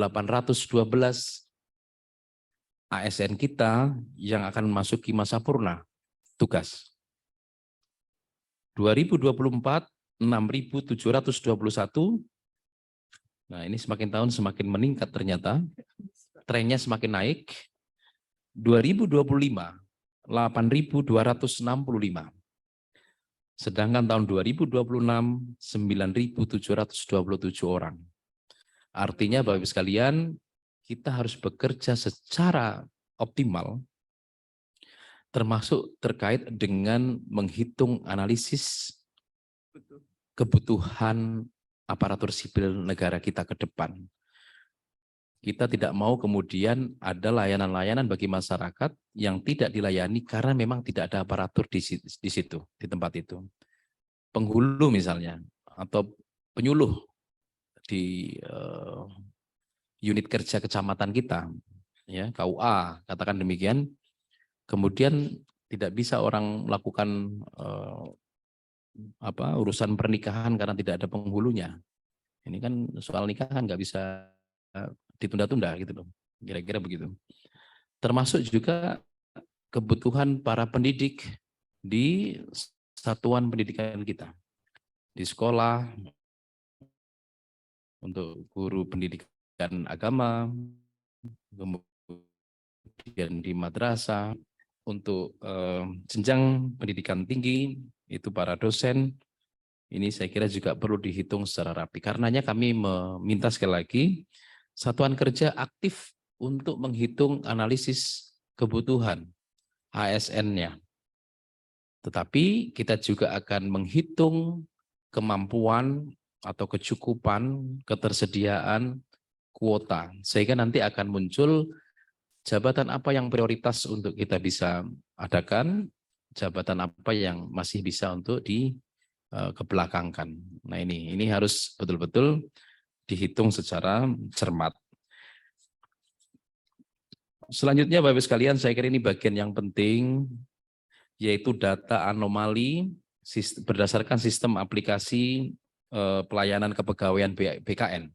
ASN kita yang akan memasuki masa purna tugas. 2024 6.721. Nah, ini semakin tahun semakin meningkat ternyata. Trennya semakin naik. 2025 8.265. Sedangkan tahun 2026 9.727 orang. Artinya Bapak Ibu sekalian, kita harus bekerja secara optimal termasuk terkait dengan menghitung analisis kebutuhan aparatur sipil negara kita ke depan. Kita tidak mau kemudian ada layanan-layanan bagi masyarakat yang tidak dilayani karena memang tidak ada aparatur di situ, di tempat itu. Penghulu misalnya, atau penyuluh di unit kerja kecamatan kita, ya KUA, katakan demikian. Kemudian tidak bisa orang melakukan urusan pernikahan karena tidak ada penghulunya. Ini kan soal nikahan nggak bisa ditunda-tunda gitu loh, kira-kira begitu. Termasuk juga kebutuhan para pendidik di satuan pendidikan kita, di sekolah, untuk guru pendidikan agama, kemudian di madrasah, untuk jenjang pendidikan tinggi, itu para dosen. Ini saya kira juga perlu dihitung secara rapi. Karenanya kami meminta sekali lagi, satuan kerja aktif untuk menghitung analisis kebutuhan ASN-nya. Tetapi kita juga akan menghitung kemampuan atau kecukupan, ketersediaan kuota. Sehingga nanti akan muncul jabatan apa yang prioritas untuk kita bisa adakan, jabatan apa yang masih bisa untuk dikebelakangkan. Nah ini harus betul-betul dihitung secara cermat. Selanjutnya Bapak Ibu sekalian, saya kira ini bagian yang penting, yaitu data anomali berdasarkan sistem aplikasi pelayanan kepegawaian BKN.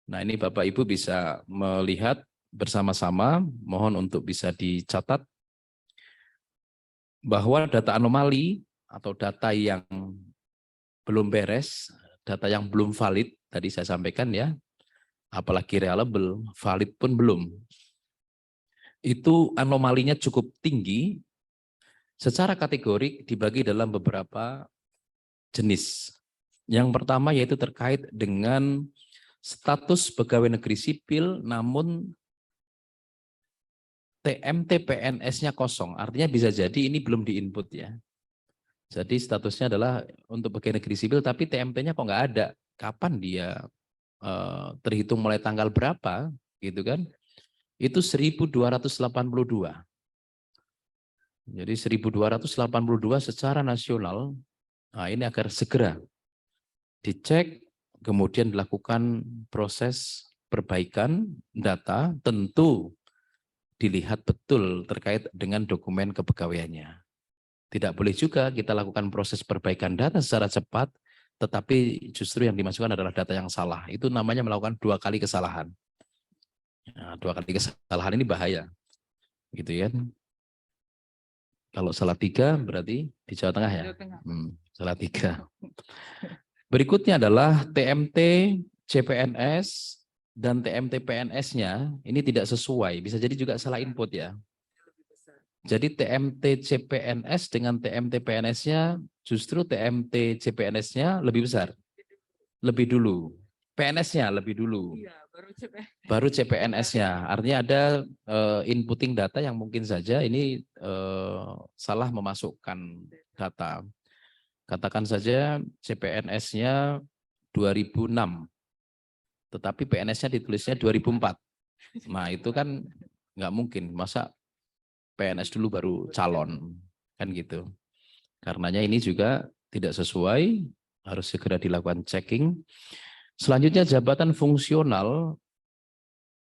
Nah ini Bapak Ibu bisa melihat bersama-sama, mohon untuk bisa dicatat bahwa data anomali atau data yang belum beres, data yang belum valid, tadi saya sampaikan ya, apalagi reliable, valid pun belum. Itu anomalinya cukup tinggi, secara kategorik dibagi dalam beberapa jenis. Yang pertama yaitu terkait dengan status pegawai negeri sipil namun TMT PNS-nya kosong, artinya bisa jadi ini belum diinput ya. Jadi statusnya adalah untuk pegawai negeri sipil tapi TMT-nya kok nggak ada. Kapan dia terhitung mulai tanggal berapa gitu kan? Itu 1.282. Jadi 1.282 secara nasional. Nah, ini agar segera dicek, kemudian dilakukan proses perbaikan data, tentu dilihat betul terkait dengan dokumen kepegawaiannya. Tidak boleh juga kita lakukan proses perbaikan data secara cepat, tetapi justru yang dimasukkan adalah data yang salah. Itu namanya melakukan 2 kali kesalahan. Nah, 2 kali kesalahan ini bahaya, gitu ya. Kalau salah 3 berarti di Jawa Tengah ya. Salah 3. Berikutnya adalah TMT CPNS dan TMT PNS-nya ini tidak sesuai. Bisa jadi juga salah input ya. Jadi TMT CPNS dengan TMT PNS-nya justru TMT CPNS-nya lebih besar. Lebih dulu. PNS-nya lebih dulu. Baru CPNS-nya. Artinya ada inputting data yang mungkin saja ini salah memasukkan data. Katakan saja CPNS-nya 2006. Tetapi PNS-nya ditulisnya 2004. Nah itu kan nggak mungkin. Masa PNS dulu baru calon. Kan gitu. Karenanya ini juga tidak sesuai. Harus segera dilakukan checking. Selanjutnya jabatan fungsional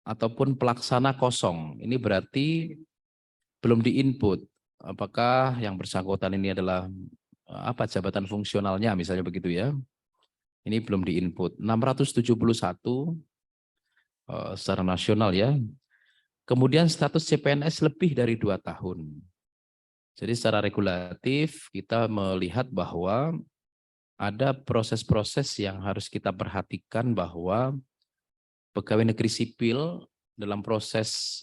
ataupun pelaksana kosong. Ini berarti belum diinput. Apakah yang bersangkutan ini adalah apa jabatan fungsionalnya misalnya begitu ya. Ini belum diinput. 671 secara nasional ya. Kemudian status CPNS lebih dari 2 tahun. Jadi secara regulatif kita melihat bahwa ada proses-proses yang harus kita perhatikan bahwa pegawai negeri sipil dalam proses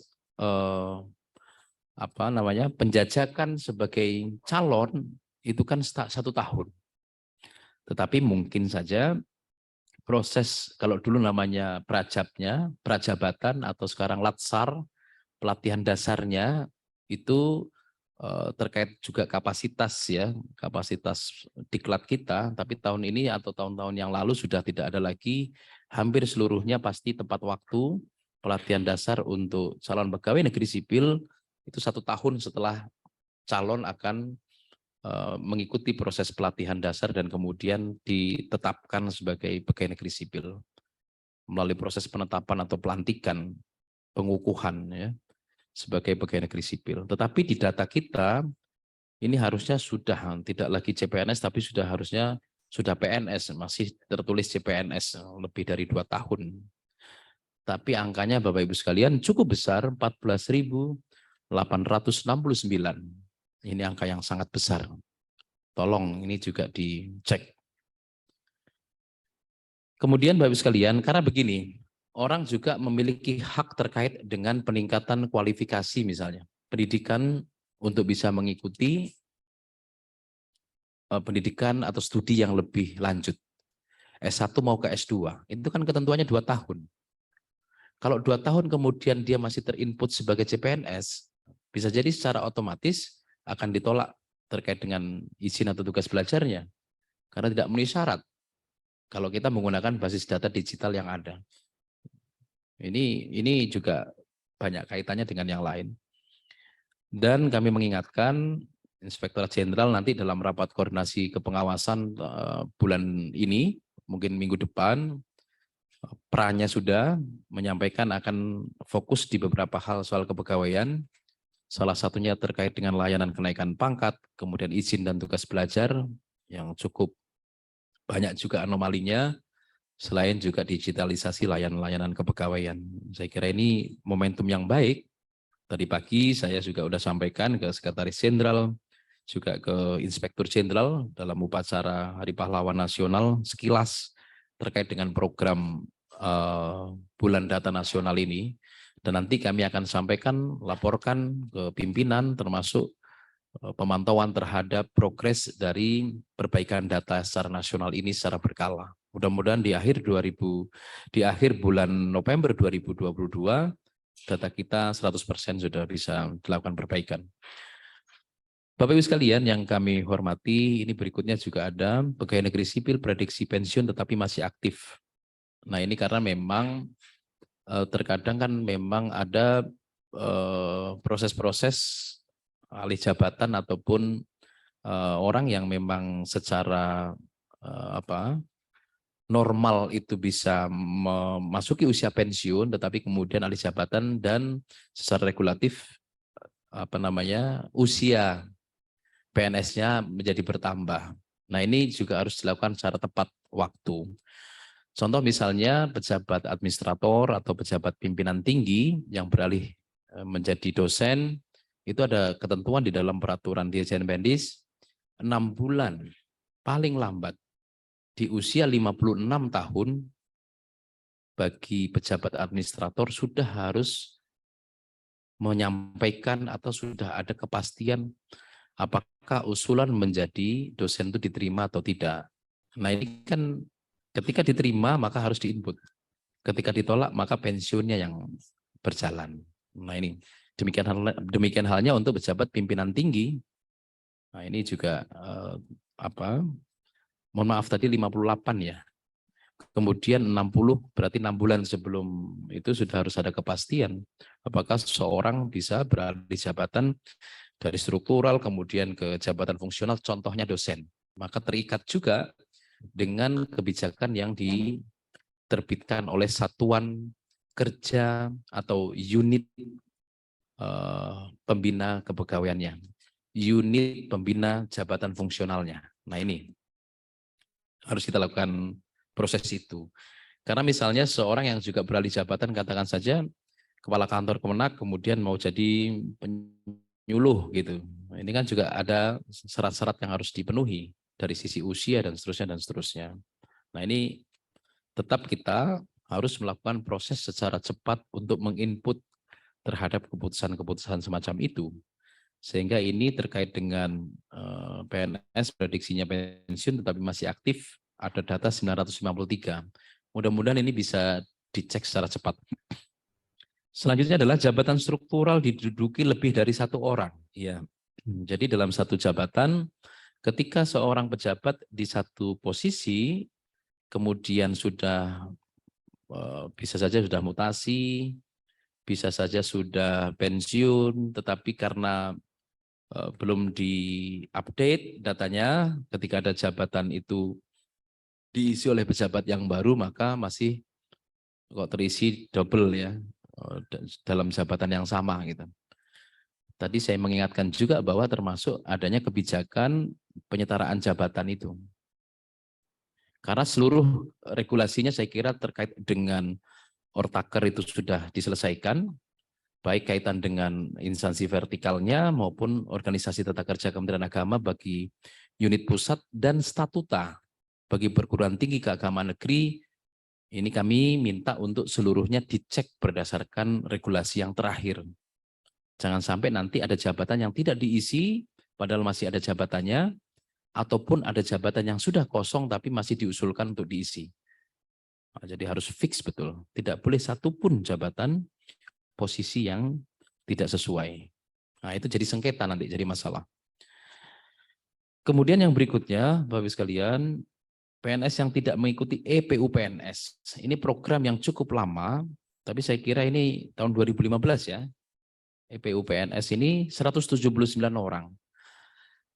penjajakan sebagai calon itu kan 1 tahun. Tetapi mungkin saja proses kalau dulu namanya prajabatan atau sekarang latsar, pelatihan dasarnya itu terkait juga kapasitas ya, kapasitas diklat kita, tapi tahun ini atau tahun-tahun yang lalu sudah tidak ada lagi, hampir seluruhnya pasti tepat waktu pelatihan dasar untuk calon pegawai negeri sipil itu 1 tahun setelah calon akan mengikuti proses pelatihan dasar dan kemudian ditetapkan sebagai pegawai negeri sipil melalui proses penetapan atau pelantikan, pengukuhan ya, sebagai pegawai negeri sipil. Tetapi di data kita ini harusnya sudah tidak lagi CPNS tapi harusnya sudah PNS, masih tertulis CPNS lebih dari 2 tahun. Tapi angkanya Bapak Ibu sekalian cukup besar, 14.869. Ini angka yang sangat besar. Tolong ini juga dicek. Kemudian Bapak Ibu sekalian, karena begini, orang juga memiliki hak terkait dengan peningkatan kualifikasi misalnya. Pendidikan untuk bisa mengikuti pendidikan atau studi yang lebih lanjut. S1 mau ke S2, itu kan ketentuannya 2 tahun. Kalau 2 tahun kemudian dia masih terinput sebagai CPNS, bisa jadi secara otomatis akan ditolak terkait dengan izin atau tugas belajarnya. Karena tidak memenuhi syarat. Kalau kita menggunakan basis data digital yang ada. Ini juga banyak kaitannya dengan yang lain. Dan kami mengingatkan Inspektorat Jenderal nanti dalam rapat koordinasi kepengawasan bulan ini, mungkin minggu depan, perannya sudah menyampaikan akan fokus di beberapa hal soal kepegawaian. Salah satunya terkait dengan layanan kenaikan pangkat, kemudian izin dan tugas belajar yang cukup banyak juga anomalinya. Selain juga digitalisasi layanan kepegawaian. Saya kira ini momentum yang baik. Tadi pagi saya juga sudah sampaikan ke Sekretaris Jenderal, juga ke Inspektur Jenderal dalam upacara Hari Pahlawan Nasional sekilas terkait dengan program Bulan Data Nasional ini. Dan nanti kami akan sampaikan, laporkan ke pimpinan termasuk pemantauan terhadap progres dari perbaikan data secara nasional ini secara berkala. Mudah-mudahan di akhir bulan November 2022 data kita 100% sudah bisa dilakukan perbaikan. Bapak Ibu sekalian yang kami hormati, ini berikutnya juga ada pegawai negeri sipil prediksi pensiun tetapi masih aktif. Nah ini karena memang terkadang kan memang ada proses-proses alih jabatan ataupun orang yang memang secara normal itu bisa memasuki usia pensiun tetapi kemudian alih jabatan dan secara regulatif usia PNS-nya menjadi bertambah. Nah, ini juga harus dilakukan secara tepat waktu. Contoh misalnya pejabat administrator atau pejabat pimpinan tinggi yang beralih menjadi dosen, itu ada ketentuan di dalam peraturan Dirjen Pendis 6 bulan paling lambat di usia 56 tahun bagi pejabat administrator sudah harus menyampaikan atau sudah ada kepastian apakah usulan menjadi dosen itu diterima atau tidak. Nah ini kan ketika diterima maka harus diinput. Ketika ditolak maka pensiunnya yang berjalan. Nah ini demikian halnya untuk pejabat pimpinan tinggi. Nah ini juga mohon maaf tadi 58 ya. Kemudian 60 berarti 6 bulan sebelum itu sudah harus ada kepastian apakah seseorang bisa beralih jabatan dari struktural kemudian ke jabatan fungsional, contohnya dosen. Maka terikat juga dengan kebijakan yang diterbitkan oleh satuan kerja atau unit pembina kepegawaiannya. unit pembina jabatan fungsionalnya. Nah ini harus kita lakukan proses itu. Karena misalnya seorang yang juga beralih jabatan, katakan saja kepala kantor Kemenak kemudian mau jadi penyuluh gitu. Ini kan juga ada syarat-syarat yang harus dipenuhi dari sisi usia dan seterusnya dan seterusnya. Nah ini tetap kita harus melakukan proses secara cepat untuk menginput terhadap keputusan-keputusan semacam itu. Sehingga ini terkait dengan PNS, prediksinya pensiun tetapi masih aktif, ada data 953. Mudah-mudahan ini bisa dicek secara cepat. Selanjutnya adalah jabatan struktural diduduki lebih dari satu orang. Ya. Jadi dalam satu jabatan, ketika seorang pejabat di satu posisi, kemudian sudah bisa saja sudah mutasi, bisa saja sudah pensiun, tetapi karena belum diupdate datanya, ketika ada jabatan itu diisi oleh pejabat yang baru, maka masih kok terisi double ya dalam jabatan yang sama gitu. Tadi saya mengingatkan juga bahwa termasuk adanya kebijakan penyetaraan jabatan itu. Karena seluruh regulasinya saya kira terkait dengan Ortaker itu sudah diselesaikan, baik kaitan dengan instansi vertikalnya maupun organisasi tata kerja Kementerian Agama bagi unit pusat dan statuta bagi perguruan tinggi keagamaan negeri. Ini kami minta untuk seluruhnya dicek berdasarkan regulasi yang terakhir. Jangan sampai nanti ada jabatan yang tidak diisi, padahal masih ada jabatannya, ataupun ada jabatan yang sudah kosong tapi masih diusulkan untuk diisi. Nah, jadi harus fix betul. Tidak boleh satupun jabatan posisi yang tidak sesuai. Nah itu jadi sengketa nanti, jadi masalah. Kemudian yang berikutnya, Bapak-Ibu sekalian, PNS yang tidak mengikuti EPU PNS. Ini program yang cukup lama, tapi saya kira ini tahun 2015 ya. EPU PNS ini 179 orang.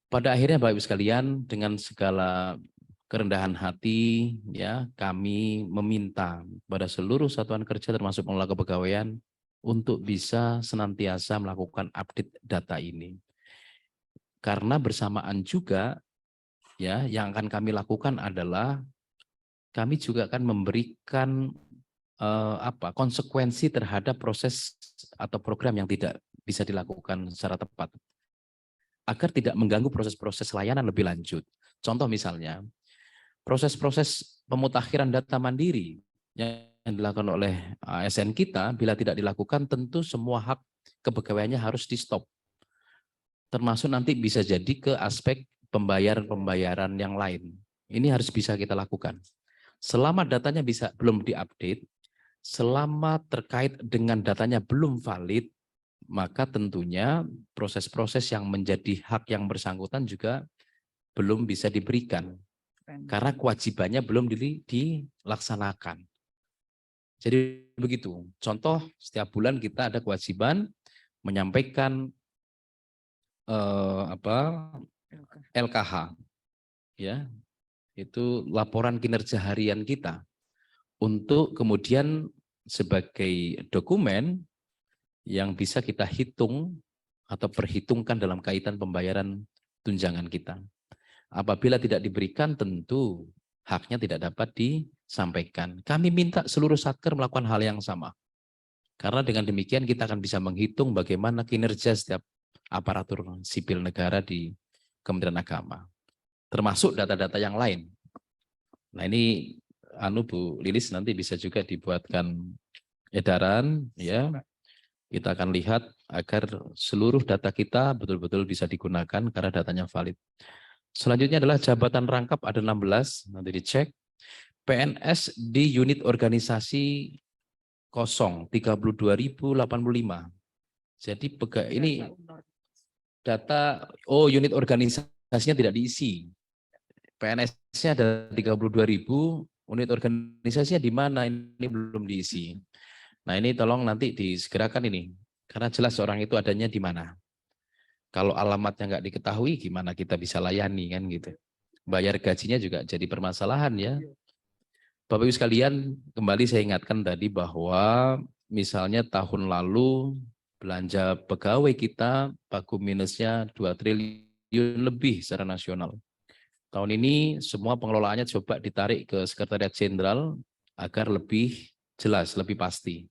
Pada akhirnya Bapak-Ibu sekalian, dengan segala kerendahan hati, ya kami meminta pada seluruh satuan kerja termasuk pengelola kepegawaian untuk bisa senantiasa melakukan update data ini. Karena bersamaan juga ya yang akan kami lakukan adalah kami juga akan memberikan konsekuensi terhadap proses atau program yang tidak bisa dilakukan secara tepat agar tidak mengganggu proses-proses layanan lebih lanjut. Contoh misalnya proses-proses pemutakhiran data mandiri yang dilakukan oleh ASN kita bila tidak dilakukan tentu semua hak kepegawaiannya harus di stop. Termasuk nanti bisa jadi ke aspek pembayaran yang lain. Ini harus bisa kita lakukan. Selama datanya belum diupdate, selama terkait dengan datanya belum valid, maka tentunya proses-proses yang menjadi hak yang bersangkutan juga belum bisa diberikan. Karena kewajibannya belum dilaksanakan. Jadi begitu. Contoh, setiap bulan kita ada kewajiban menyampaikan LKH, ya, itu laporan kinerja harian kita, untuk kemudian sebagai dokumen yang bisa kita hitung atau perhitungkan dalam kaitan pembayaran tunjangan kita. Apabila tidak diberikan, tentu haknya tidak dapat disampaikan. Kami minta seluruh satker melakukan hal yang sama. Karena dengan demikian kita akan bisa menghitung bagaimana kinerja setiap aparatur sipil negara di Kementerian Agama. Termasuk data-data yang lain. Nah ini Bu Lilis nanti bisa juga dibuatkan edaran ya. Kita akan lihat agar seluruh data kita betul-betul bisa digunakan karena datanya valid. Selanjutnya adalah jabatan rangkap ada 16, nanti dicek. PNS di unit organisasi kosong 32.085. Jadi ini data unit organisasinya tidak diisi. PNS-nya ada 32.000, unit organisasinya di mana ini belum diisi. Nah ini tolong nanti disegerakan ini, karena jelas orang itu adanya di mana. Kalau alamatnya nggak diketahui, gimana kita bisa layani kan gitu. Bayar gajinya juga jadi permasalahan ya. Bapak-Ibu sekalian, kembali saya ingatkan tadi bahwa misalnya tahun lalu belanja pegawai kita pagu minusnya 2 triliun lebih secara nasional. Tahun ini semua pengelolaannya coba ditarik ke Sekretariat Jenderal agar lebih jelas, lebih pasti.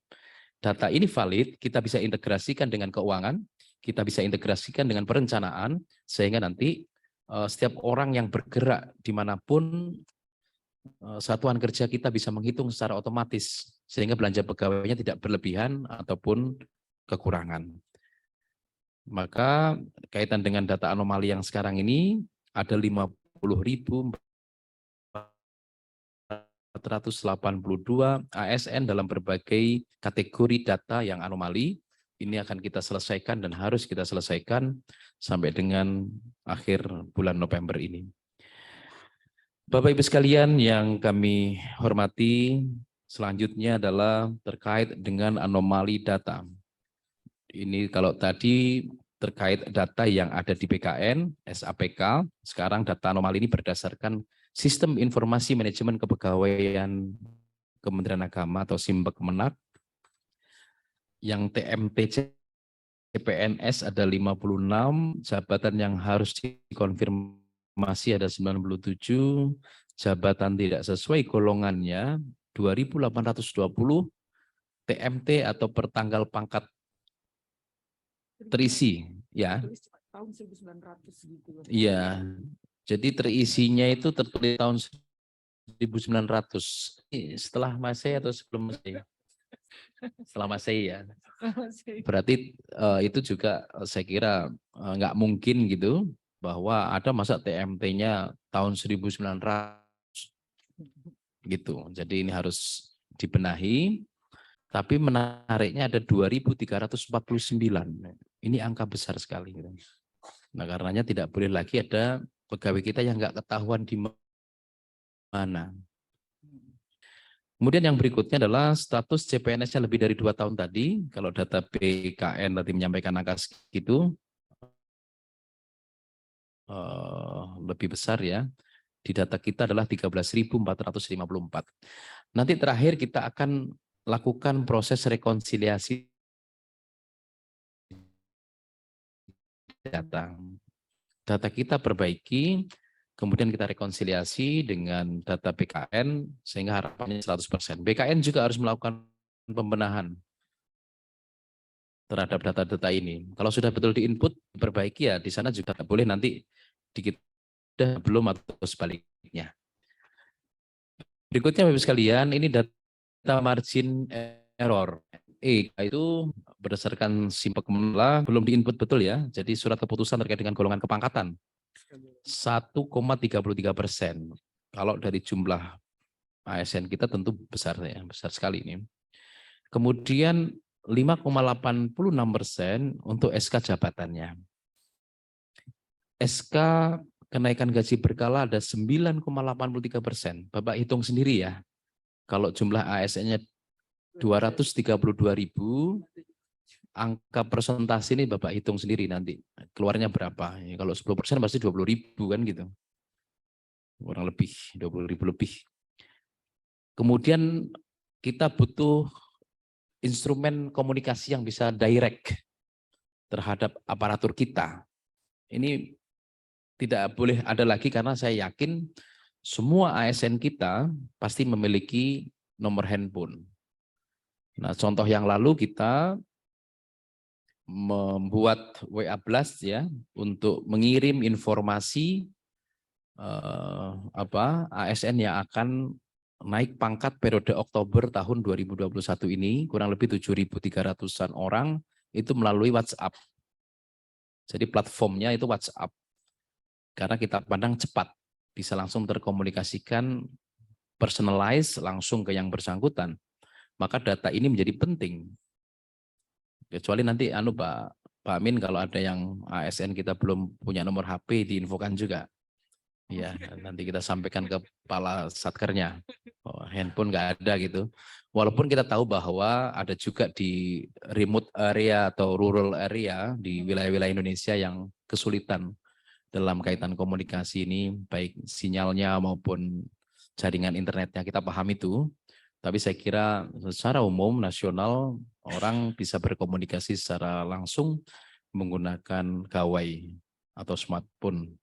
Data ini valid, kita bisa integrasikan dengan keuangan, kita bisa integrasikan dengan perencanaan, sehingga nanti setiap orang yang bergerak dimanapun satuan kerja kita bisa menghitung secara otomatis, sehingga belanja pegawainya tidak berlebihan ataupun kekurangan. Maka kaitan dengan data anomali yang sekarang ini ada 50.482 ASN dalam berbagai kategori data yang anomali. Ini akan kita selesaikan dan harus kita selesaikan sampai dengan akhir bulan November ini. Bapak Ibu sekalian yang kami hormati, selanjutnya adalah terkait dengan anomali data. Ini kalau tadi terkait data yang ada di PKN, SAPK, sekarang data anomali ini berdasarkan Sistem Informasi Manajemen Kepegawaian Kementerian Agama atau SIMPEK Kemenak, yang TMT CPNS ada 56, jabatan yang harus dikonfirmasi ada 97, jabatan tidak sesuai golongannya 2.820, TMT atau pertanggal pangkat terisi, ya. Tahun 1900 gitu. Iya. Jadi terisinya itu tertulis tahun 1900. Setelah Masehi atau sebelum Masehi? Setelah Masehi ya. Berarti itu juga saya kira nggak mungkin gitu bahwa ada masa TMT-nya tahun 1900 gitu. Jadi ini harus dibenahi. Tapi menariknya ada 2.349. Ini angka besar sekali. Nah, karenanya tidak boleh lagi ada pegawai kita yang nggak ketahuan di mana. Kemudian yang berikutnya adalah status CPNS-nya lebih dari 2 tahun tadi. Kalau data BKN tadi menyampaikan angka segitu, lebih besar ya. Di data kita adalah 13.454. Nanti terakhir kita akan lakukan proses rekonsiliasi data. Data kita perbaiki, kemudian kita rekonsiliasi dengan data BKN sehingga harapannya 100%. BKN juga harus melakukan pembenahan terhadap data-data ini. Kalau sudah betul diinput, diperbaiki ya di sana juga boleh nanti dikit belum atau sebaliknya. Berikutnya Bapak sekalian, ini data margin error. Itu berdasarkan SIMPEK Kemenla belum diinput betul ya. Jadi surat keputusan terkait dengan golongan kepangkatan 1,33%. Kalau dari jumlah ASN kita tentu besar ya, besar sekali ini. Kemudian 5,86% untuk SK jabatannya. SK kenaikan gaji berkala ada 9,83%. Bapak hitung sendiri ya. Kalau jumlah ASN-nya 232.000, angka persentase ini Bapak hitung sendiri nanti. Keluarnya berapa? Ya, kalau 10% pasti 20.000 kan gitu. Kurang lebih, 20.000 lebih. Kemudian kita butuh instrumen komunikasi yang bisa direct terhadap aparatur kita. Ini tidak boleh ada lagi karena saya yakin semua ASN kita pasti memiliki nomor handphone. Nah, contoh yang lalu kita membuat WA Blast ya untuk mengirim informasi ASN yang akan naik pangkat periode Oktober tahun 2021 ini kurang lebih 7.300-an orang itu melalui WhatsApp. Jadi platformnya itu WhatsApp. Karena kita pandang cepat, bisa langsung terkomunikasikan, personalize langsung ke yang bersangkutan. Maka data ini menjadi penting. Kecuali nanti Pak Amin kalau ada yang ASN kita belum punya nomor HP diinfokan juga. Ya, nanti kita sampaikan ke kepala satkernya. Oh, handphone nggak ada gitu. Walaupun kita tahu bahwa ada juga di remote area atau rural area di wilayah-wilayah Indonesia yang kesulitan dalam kaitan komunikasi ini, baik sinyalnya maupun jaringan internetnya, kita paham itu. Tapi saya kira secara umum nasional Orang bisa berkomunikasi secara langsung menggunakan gawai atau smartphone.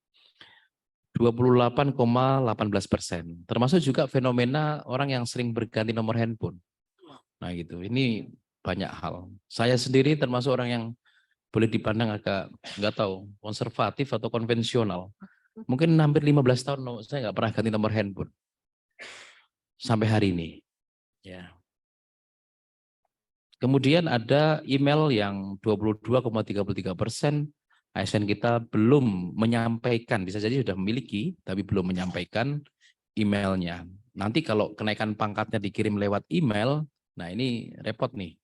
28,18%. Termasuk juga fenomena orang yang sering berganti nomor handphone. Nah gitu, ini banyak hal. Saya sendiri termasuk orang yang boleh dipandang agak, nggak tahu, konservatif atau konvensional. Mungkin hampir 15 tahun saya nggak pernah ganti nomor handphone. Sampai hari ini. Ya. Kemudian ada email yang 22,33%. ASN kita belum menyampaikan, bisa jadi sudah memiliki, tapi belum menyampaikan emailnya. Nanti kalau kenaikan pangkatnya dikirim lewat email, nah ini repot nih.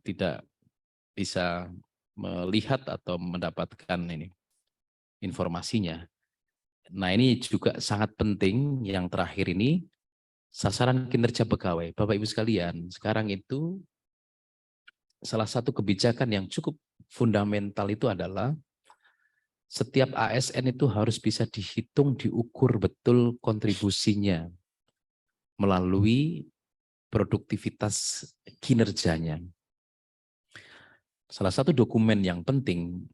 Tidak bisa melihat atau mendapatkan ini informasinya. Nah ini juga sangat penting yang terakhir ini, sasaran kinerja pegawai. Bapak Ibu sekalian, sekarang itu salah satu kebijakan yang cukup fundamental itu adalah setiap ASN itu harus bisa dihitung, diukur betul kontribusinya melalui produktivitas kinerjanya. Salah satu dokumen yang penting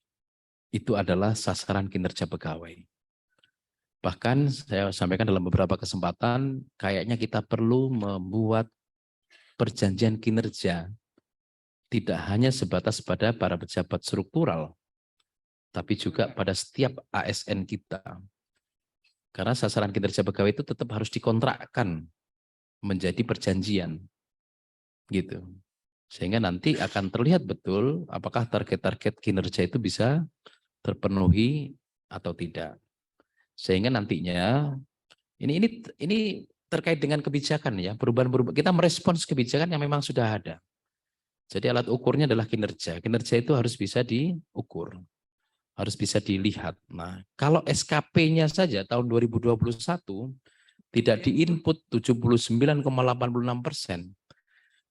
itu adalah sasaran kinerja pegawai. Bahkan saya sampaikan dalam beberapa kesempatan, kayaknya kita perlu membuat perjanjian kinerja tidak hanya sebatas pada para pejabat struktural, tapi juga pada setiap ASN kita. Karena sasaran kinerja pegawai itu tetap harus dikontrakkan menjadi perjanjian. Gitu. Sehingga nanti akan terlihat betul apakah target-target kinerja itu bisa terpenuhi atau tidak. Sehingga nantinya ini terkait dengan kebijakan ya, perubahan-perubahan. Kita merespons kebijakan yang memang sudah ada. Jadi alat ukurnya adalah kinerja. Kinerja itu harus bisa diukur, harus bisa dilihat. Nah, kalau SKP-nya saja tahun 2021 tidak diinput 79,86%,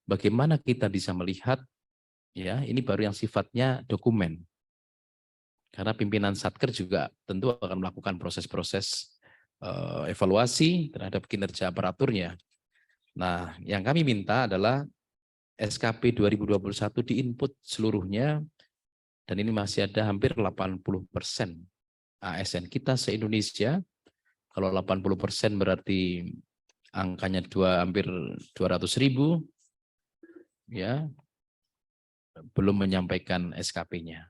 bagaimana kita bisa melihat ya ini baru yang sifatnya dokumen. Karena pimpinan Satker juga tentu akan melakukan proses-proses evaluasi terhadap kinerja aparaturnya. Nah, yang kami minta adalah SKP 2021 diinput seluruhnya, dan ini masih ada hampir 80% ASN kita se-Indonesia. Kalau 80% berarti angkanya hampir 200.000, ya, belum menyampaikan SKP-nya.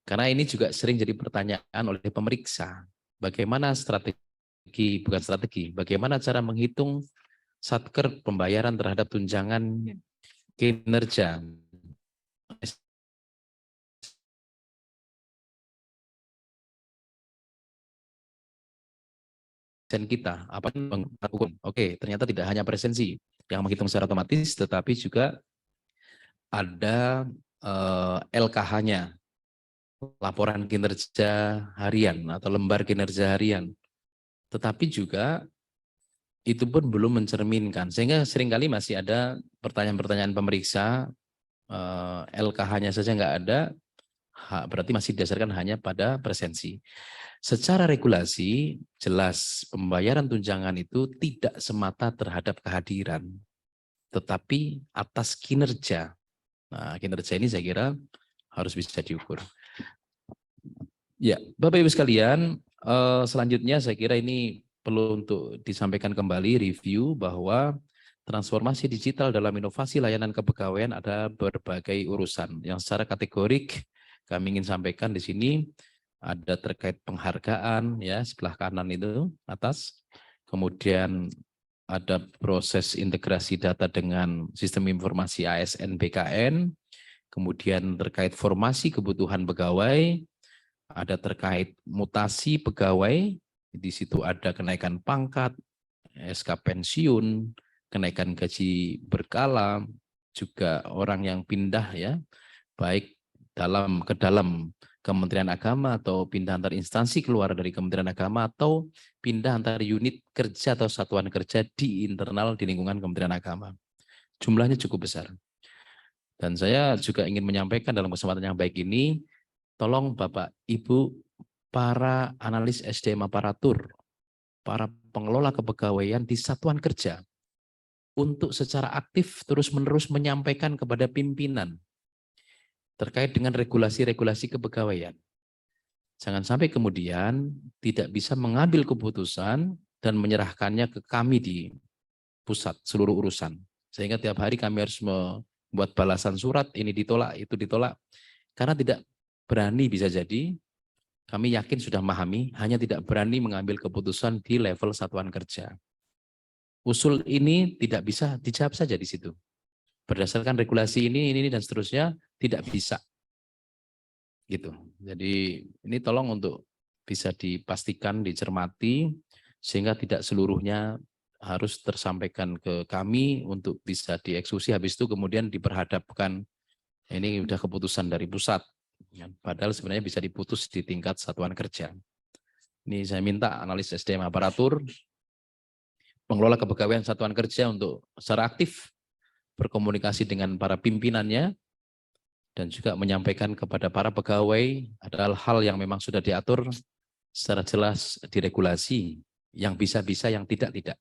Karena ini juga sering jadi pertanyaan oleh pemeriksa. Bagaimana bagaimana cara menghitung Satker pembayaran terhadap tunjangan kinerja kita, apa Oke, ternyata tidak hanya presensi yang menghitung secara otomatis, tetapi juga ada LKH-nya, laporan kinerja harian atau lembar kinerja harian. Tetapi juga itu pun belum mencerminkan, sehingga seringkali masih ada pertanyaan-pertanyaan pemeriksa, LKH-nya saja nggak ada, berarti masih didasarkan hanya pada presensi. Secara regulasi, jelas pembayaran tunjangan itu tidak semata terhadap kehadiran, tetapi atas kinerja. Nah, kinerja ini saya kira harus bisa diukur. Ya, Bapak Ibu sekalian, selanjutnya saya kira ini perlu untuk disampaikan kembali review bahwa transformasi digital dalam inovasi layanan kepegawaian ada berbagai urusan. Yang secara kategorik kami ingin sampaikan di sini ada terkait penghargaan ya, sebelah kanan itu atas. Kemudian ada proses integrasi data dengan sistem informasi ASN BKN. Kemudian terkait formasi kebutuhan pegawai, ada terkait mutasi pegawai, di situ ada kenaikan pangkat, SK pensiun, kenaikan gaji berkala, juga orang yang pindah ya, baik ke dalam Kementerian Agama atau pindah antar instansi keluar dari Kementerian Agama atau pindah antar unit kerja atau satuan kerja di internal di lingkungan Kementerian Agama. Jumlahnya cukup besar. Dan saya juga ingin menyampaikan dalam kesempatan yang baik ini, tolong Bapak, Ibu, para analis SDM aparatur, para pengelola kepegawaian di satuan kerja, untuk secara aktif terus-menerus menyampaikan kepada pimpinan terkait dengan regulasi-regulasi kepegawaian. Jangan sampai kemudian tidak bisa mengambil keputusan dan menyerahkannya ke kami di pusat seluruh urusan. Sehingga tiap hari kami harus membuat balasan surat, ini ditolak, itu ditolak. Karena tidak berani, bisa jadi, kami yakin sudah memahami, hanya tidak berani mengambil keputusan di level satuan kerja. Usul ini tidak bisa dijawab saja di situ. Berdasarkan regulasi ini, dan seterusnya, tidak bisa. Gitu. Jadi ini tolong untuk bisa dipastikan, dicermati, sehingga tidak seluruhnya harus tersampaikan ke kami untuk bisa dieksekusi, habis itu kemudian diperhadapkan, ini udah keputusan dari pusat. Padahal sebenarnya bisa diputus di tingkat satuan kerja. Ini saya minta analis SDM aparatur, pengelola kepegawaian satuan kerja untuk secara aktif berkomunikasi dengan para pimpinannya, dan juga menyampaikan kepada para pegawai adalah hal yang memang sudah diatur secara jelas di regulasi, yang bisa-bisa, yang tidak-tidak.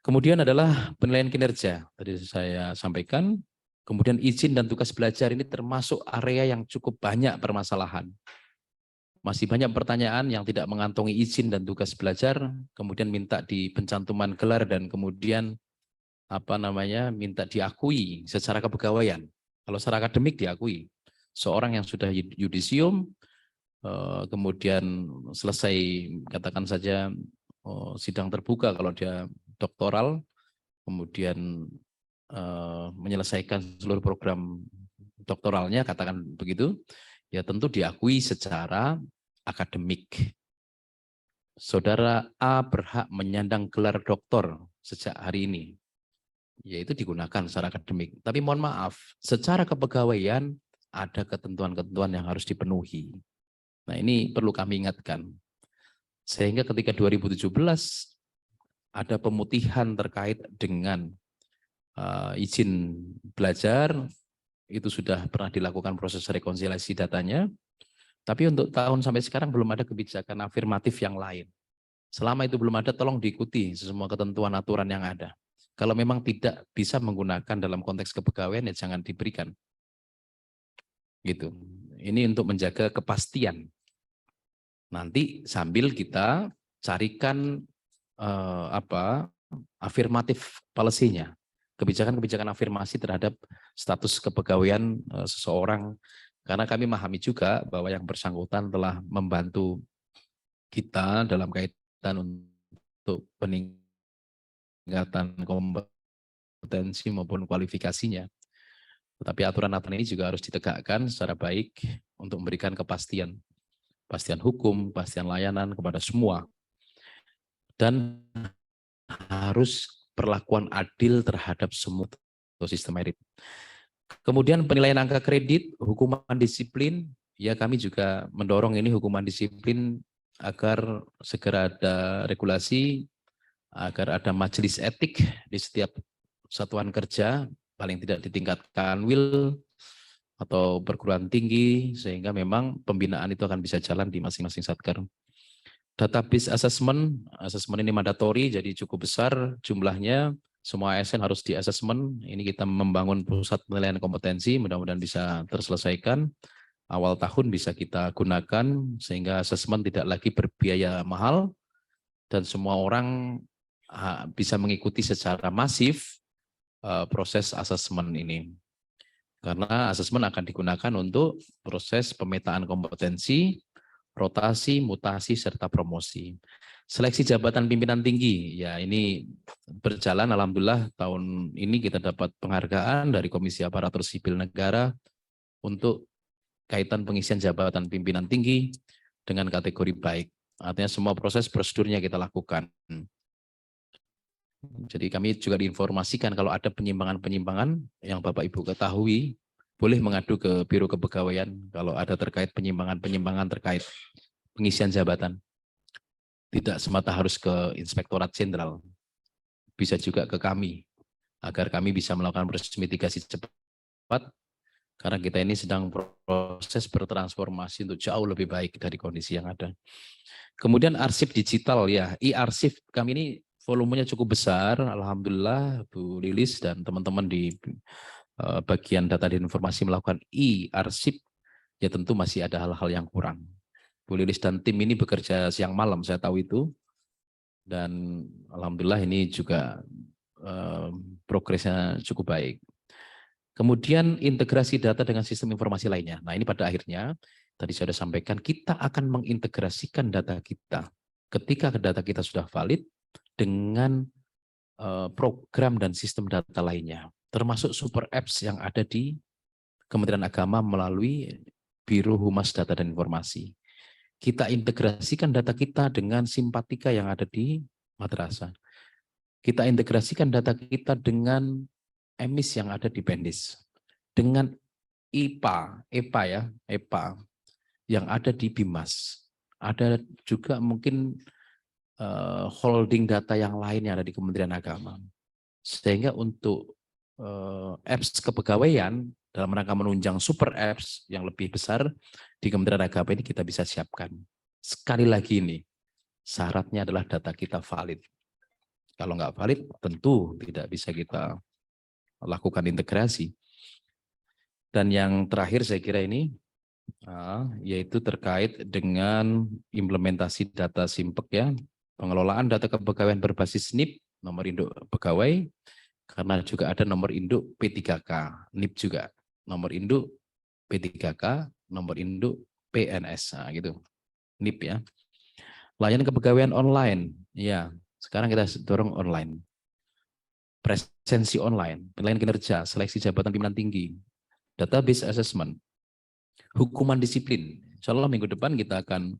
Kemudian adalah penilaian kinerja, tadi saya sampaikan. Kemudian izin dan tugas belajar ini termasuk area yang cukup banyak permasalahan. Masih banyak pertanyaan yang tidak mengantongi izin dan tugas belajar, kemudian minta di pencantuman gelar dan kemudian minta diakui secara kepegawaian. Kalau secara akademik diakui. Seorang yang sudah yudisium, kemudian selesai katakan saja sidang terbuka kalau dia doktoral, kemudian menyelesaikan seluruh program doktoralnya, katakan begitu, ya tentu diakui secara akademik. Saudara A berhak menyandang gelar doktor sejak hari ini, yaitu digunakan secara akademik. Tapi mohon maaf, secara kepegawaian ada ketentuan-ketentuan yang harus dipenuhi. Nah, ini perlu kami ingatkan. Sehingga ketika 2017 ada pemutihan terkait dengan izin belajar, itu sudah pernah dilakukan proses rekonsiliasi datanya. Tapi untuk tahun sampai sekarang belum ada kebijakan afirmatif yang lain. Selama itu belum ada, tolong diikuti semua ketentuan aturan yang ada. Kalau memang tidak bisa menggunakan dalam konteks kepegawaian, ya jangan diberikan. Gitu. Ini untuk menjaga kepastian. Nanti sambil kita carikan afirmatif policy-nya. Kebijakan-kebijakan afirmasi terhadap status kepegawaian seseorang. Karena kami memahami juga bahwa yang bersangkutan telah membantu kita dalam kaitan untuk peningkatan kompetensi maupun kualifikasinya. Tetapi aturan-aturan ini juga harus ditegakkan secara baik untuk memberikan kepastian. Kepastian hukum, kepastian layanan kepada semua. Dan harus perlakuan adil terhadap semua sistem merit. Kemudian penilaian angka kredit, hukuman disiplin, ya kami juga mendorong ini hukuman disiplin agar segera ada regulasi, agar ada majelis etik di setiap satuan kerja, paling tidak di tingkat kanwil atau perguruan tinggi, sehingga memang pembinaan itu akan bisa jalan di masing-masing satker. Database assessment ini mandatori, jadi cukup besar jumlahnya. Semua ASN harus di assessment. Ini kita membangun pusat penilaian kompetensi, mudah-mudahan bisa terselesaikan. Awal tahun bisa kita gunakan, sehingga assessment tidak lagi berbiaya mahal, dan semua orang bisa mengikuti secara masif proses assessment ini. Karena assessment akan digunakan untuk proses pemetaan kompetensi, rotasi, mutasi, serta promosi. Seleksi jabatan pimpinan tinggi, ya ini berjalan, alhamdulillah tahun ini kita dapat penghargaan dari Komisi Aparatur Sipil Negara untuk kaitan pengisian jabatan pimpinan tinggi dengan kategori baik. Artinya semua proses prosedurnya kita lakukan. Jadi kami juga diinformasikan kalau ada penyimpangan-penyimpangan yang Bapak Ibu ketahui, boleh mengadu ke Biro Kepegawaian kalau ada terkait penyimpangan-penyimpangan terkait pengisian jabatan. Tidak semata harus ke Inspektorat Jenderal, bisa juga ke kami, agar kami bisa melakukan proses mitigasi cepat, karena kita ini sedang proses bertransformasi untuk jauh lebih baik dari kondisi yang ada. Kemudian arsip digital, ya, e-arsip kami ini volumenya cukup besar. Alhamdulillah Bu Lilis dan teman-teman di bagian data dan informasi melakukan e-arsip, ya tentu masih ada hal-hal yang kurang. Bu Lilis dan tim ini bekerja siang malam, saya tahu itu. Dan alhamdulillah ini juga progresnya cukup baik. Kemudian integrasi data dengan sistem informasi lainnya. Nah ini pada akhirnya, tadi saya sudah sampaikan, kita akan mengintegrasikan data kita. Ketika data kita sudah valid dengan program dan sistem data lainnya, termasuk super apps yang ada di Kementerian Agama melalui Biro Humas Data dan Informasi. Kita integrasikan data kita dengan Simpatika yang ada di madrasah. Kita integrasikan data kita dengan emis yang ada di Pendis, dengan EPA yang ada di Bimas. Ada juga mungkin holding data yang lain yang ada di Kementerian Agama. Sehingga untuk apps kepegawaian dalam rangka menunjang super apps yang lebih besar di Kementerian Agama ini kita bisa siapkan. Sekali lagi ini, syaratnya adalah data kita valid. Kalau nggak valid, tentu tidak bisa kita lakukan integrasi. Dan yang terakhir saya kira ini, yaitu terkait dengan implementasi data Simpek ya, pengelolaan data kepegawaian berbasis NIP, nomor induk pegawai, karena juga ada nomor induk P3K, NIP juga, nomor induk P3K, nomor induk PNS, nah, gitu, NIP ya. Layanan kepegawaian online, ya, sekarang kita dorong online. Presensi online, penilaian kinerja, seleksi jabatan pimpinan tinggi, database assessment, hukuman disiplin. Insya Allah minggu depan kita akan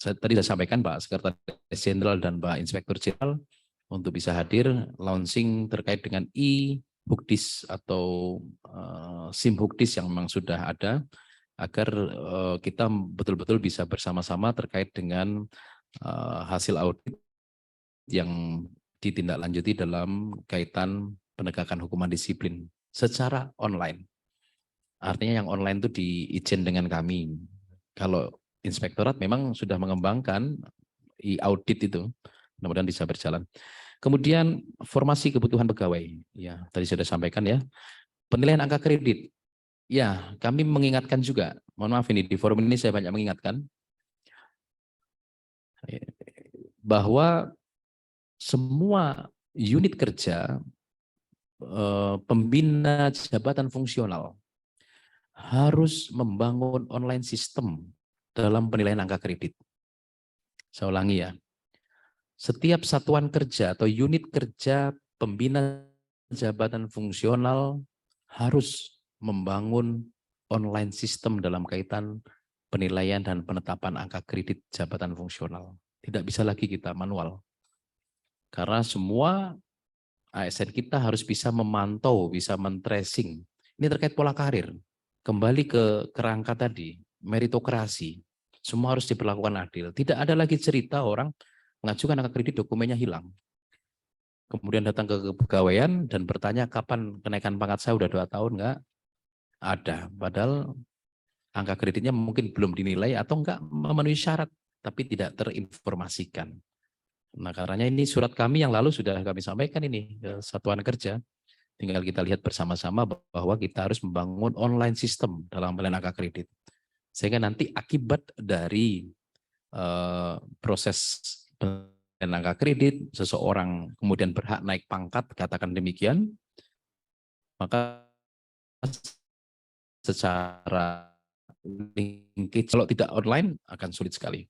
tadi saya sampaikan Pak Sekretaris Jenderal dan Pak Inspektur Jenderal untuk bisa hadir launching terkait dengan e-Hukdis atau SIM Hukdis yang memang sudah ada, agar kita betul-betul bisa bersama-sama terkait dengan hasil audit yang ditindaklanjuti dalam kaitan penegakan hukuman disiplin secara online. Artinya yang online itu diizin dengan kami. Kalau inspektorat memang sudah mengembangkan e-audit itu, mudah-mudahan bisa berjalan. Kemudian formasi kebutuhan pegawai, ya tadi sudah sampaikan ya. Penilaian angka kredit, ya kami mengingatkan juga. Mohon maaf ini di forum ini saya banyak mengingatkan bahwa semua unit kerja pembina jabatan fungsional harus membangun online system dalam penilaian angka kredit. Saya ulangi ya. Setiap satuan kerja atau unit kerja pembina jabatan fungsional harus membangun online system dalam kaitan penilaian dan penetapan angka kredit jabatan fungsional. Tidak bisa lagi kita manual. Karena semua ASN kita harus bisa memantau, bisa men-tracing. Ini terkait pola karir. Kembali ke kerangka tadi, meritokrasi. Semua harus diperlakukan adil. Tidak ada lagi cerita orang mengajukan angka kredit dokumennya hilang. Kemudian datang ke kepegawaian dan bertanya kapan kenaikan pangkat saya udah 2 tahun, enggak ada. Padahal angka kreditnya mungkin belum dinilai atau enggak memenuhi syarat, tapi tidak terinformasikan. Nah, karenanya ini surat kami yang lalu sudah kami sampaikan ini ke satuan kerja. Tinggal kita lihat bersama-sama bahwa kita harus membangun online system dalam penilaian angka kredit. Sehingga nanti akibat dari proses penilaian angka kredit, seseorang kemudian berhak naik pangkat, katakan demikian, maka secara linkage, kalau tidak online akan sulit sekali.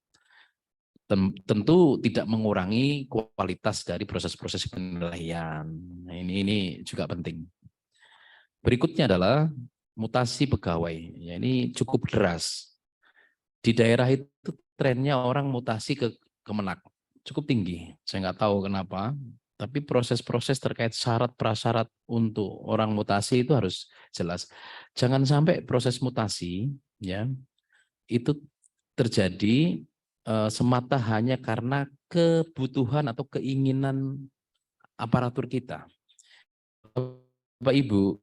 Tentu tidak mengurangi kualitas dari proses-proses penilaian. Nah, ini juga penting. Berikutnya adalah mutasi pegawai. Ya, ini cukup deras. Di daerah itu trennya orang mutasi ke Kemenak cukup tinggi. Saya nggak tahu kenapa, tapi proses-proses terkait syarat prasyarat untuk orang mutasi itu harus jelas. Jangan sampai proses mutasi ya itu terjadi semata hanya karena kebutuhan atau keinginan aparatur kita. Bapak Ibu,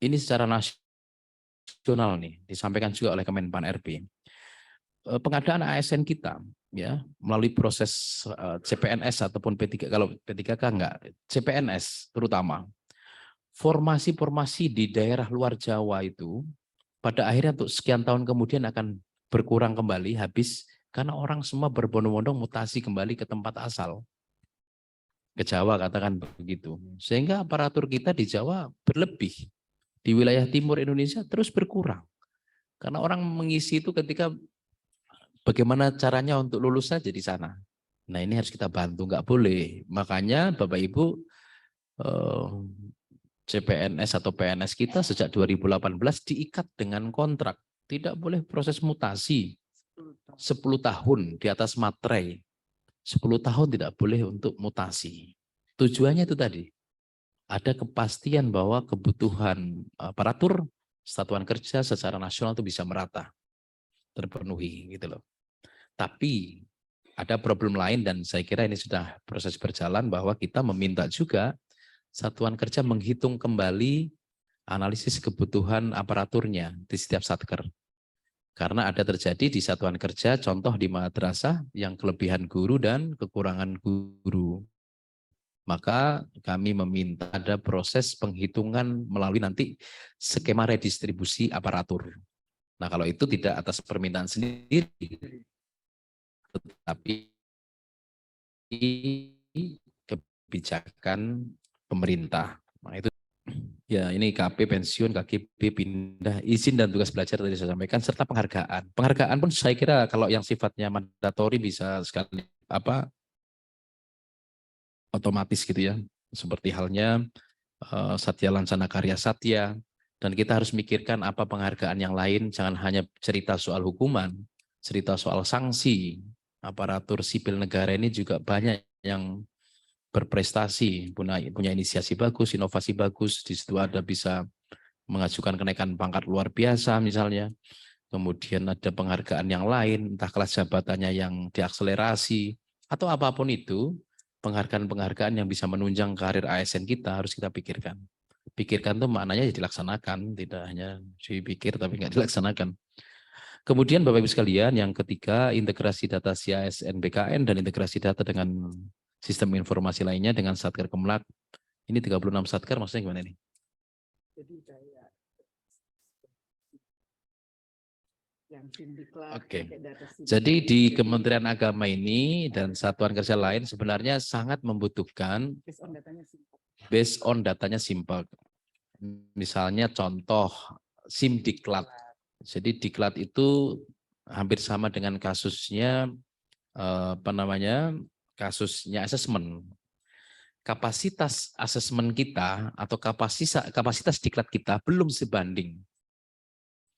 ini secara nasional nih, disampaikan juga oleh Kemenpan RB. pengadaan ASN kita ya melalui proses CPNS ataupun P3, kalau P3K enggak, CPNS terutama. Formasi-formasi di daerah luar Jawa itu pada akhirnya untuk sekian tahun kemudian akan berkurang kembali, habis karena orang semua berbondong-bondong mutasi kembali ke tempat asal. Ke Jawa katakan begitu. Sehingga aparatur kita di Jawa berlebih. Di wilayah timur Indonesia terus berkurang. Karena orang mengisi itu ketika bagaimana caranya untuk lulus saja di sana. Nah ini harus kita bantu, nggak boleh. Makanya Bapak Ibu CPNS atau PNS kita sejak 2018 diikat dengan kontrak. Tidak boleh proses mutasi 10 tahun di atas materai. 10 tahun tidak boleh untuk mutasi. Tujuannya itu tadi. Ada kepastian bahwa kebutuhan aparatur satuan kerja secara nasional itu bisa merata. Terpenuhi gitu loh. Tapi ada problem lain dan saya kira ini sudah proses berjalan bahwa kita meminta juga satuan kerja menghitung kembali analisis kebutuhan aparaturnya di setiap satker. Karena ada terjadi di satuan kerja, contoh di madrasah yang kelebihan guru dan kekurangan guru. Maka kami meminta ada proses penghitungan melalui nanti skema redistribusi aparatur. Nah kalau itu tidak atas permintaan sendiri, tetapi kebijakan pemerintah. Nah, itu ya ini KP pensiun, KKP pindah, izin dan tugas belajar tadi saya sampaikan serta penghargaan. Penghargaan pun saya kira kalau yang sifatnya mandatori bisa sekali otomatis gitu ya. Seperti halnya Satya Lancana Karya Satya, dan kita harus mikirkan apa penghargaan yang lain, jangan hanya cerita soal hukuman, cerita soal sanksi. Aparatur sipil negara ini juga banyak yang berprestasi, punya inisiasi bagus, inovasi bagus, di situ ada bisa mengajukan kenaikan pangkat luar biasa misalnya, kemudian ada penghargaan yang lain, entah kelas jabatannya yang diakselerasi, atau apapun itu, penghargaan-penghargaan yang bisa menunjang karir ASN kita harus kita pikirkan. Pikirkan itu maknanya ya dilaksanakan, tidak hanya dipikir tapi nggak dilaksanakan. Kemudian Bapak Ibu sekalian, yang ketiga, integrasi data CASN BKN dan integrasi data dengan sistem informasi lainnya dengan Satker Kemlak. Ini 36 Satker, maksudnya gimana ini? Oke. Jadi di Kementerian Agama ini dan satuan kerja lain sebenarnya sangat membutuhkan based on datanya simple. Misalnya contoh SIM Diklat. Jadi Diklat itu hampir sama dengan kasusnya kasusnya asesmen. Kapasitas asesmen kita atau kapasitas Diklat kita belum sebanding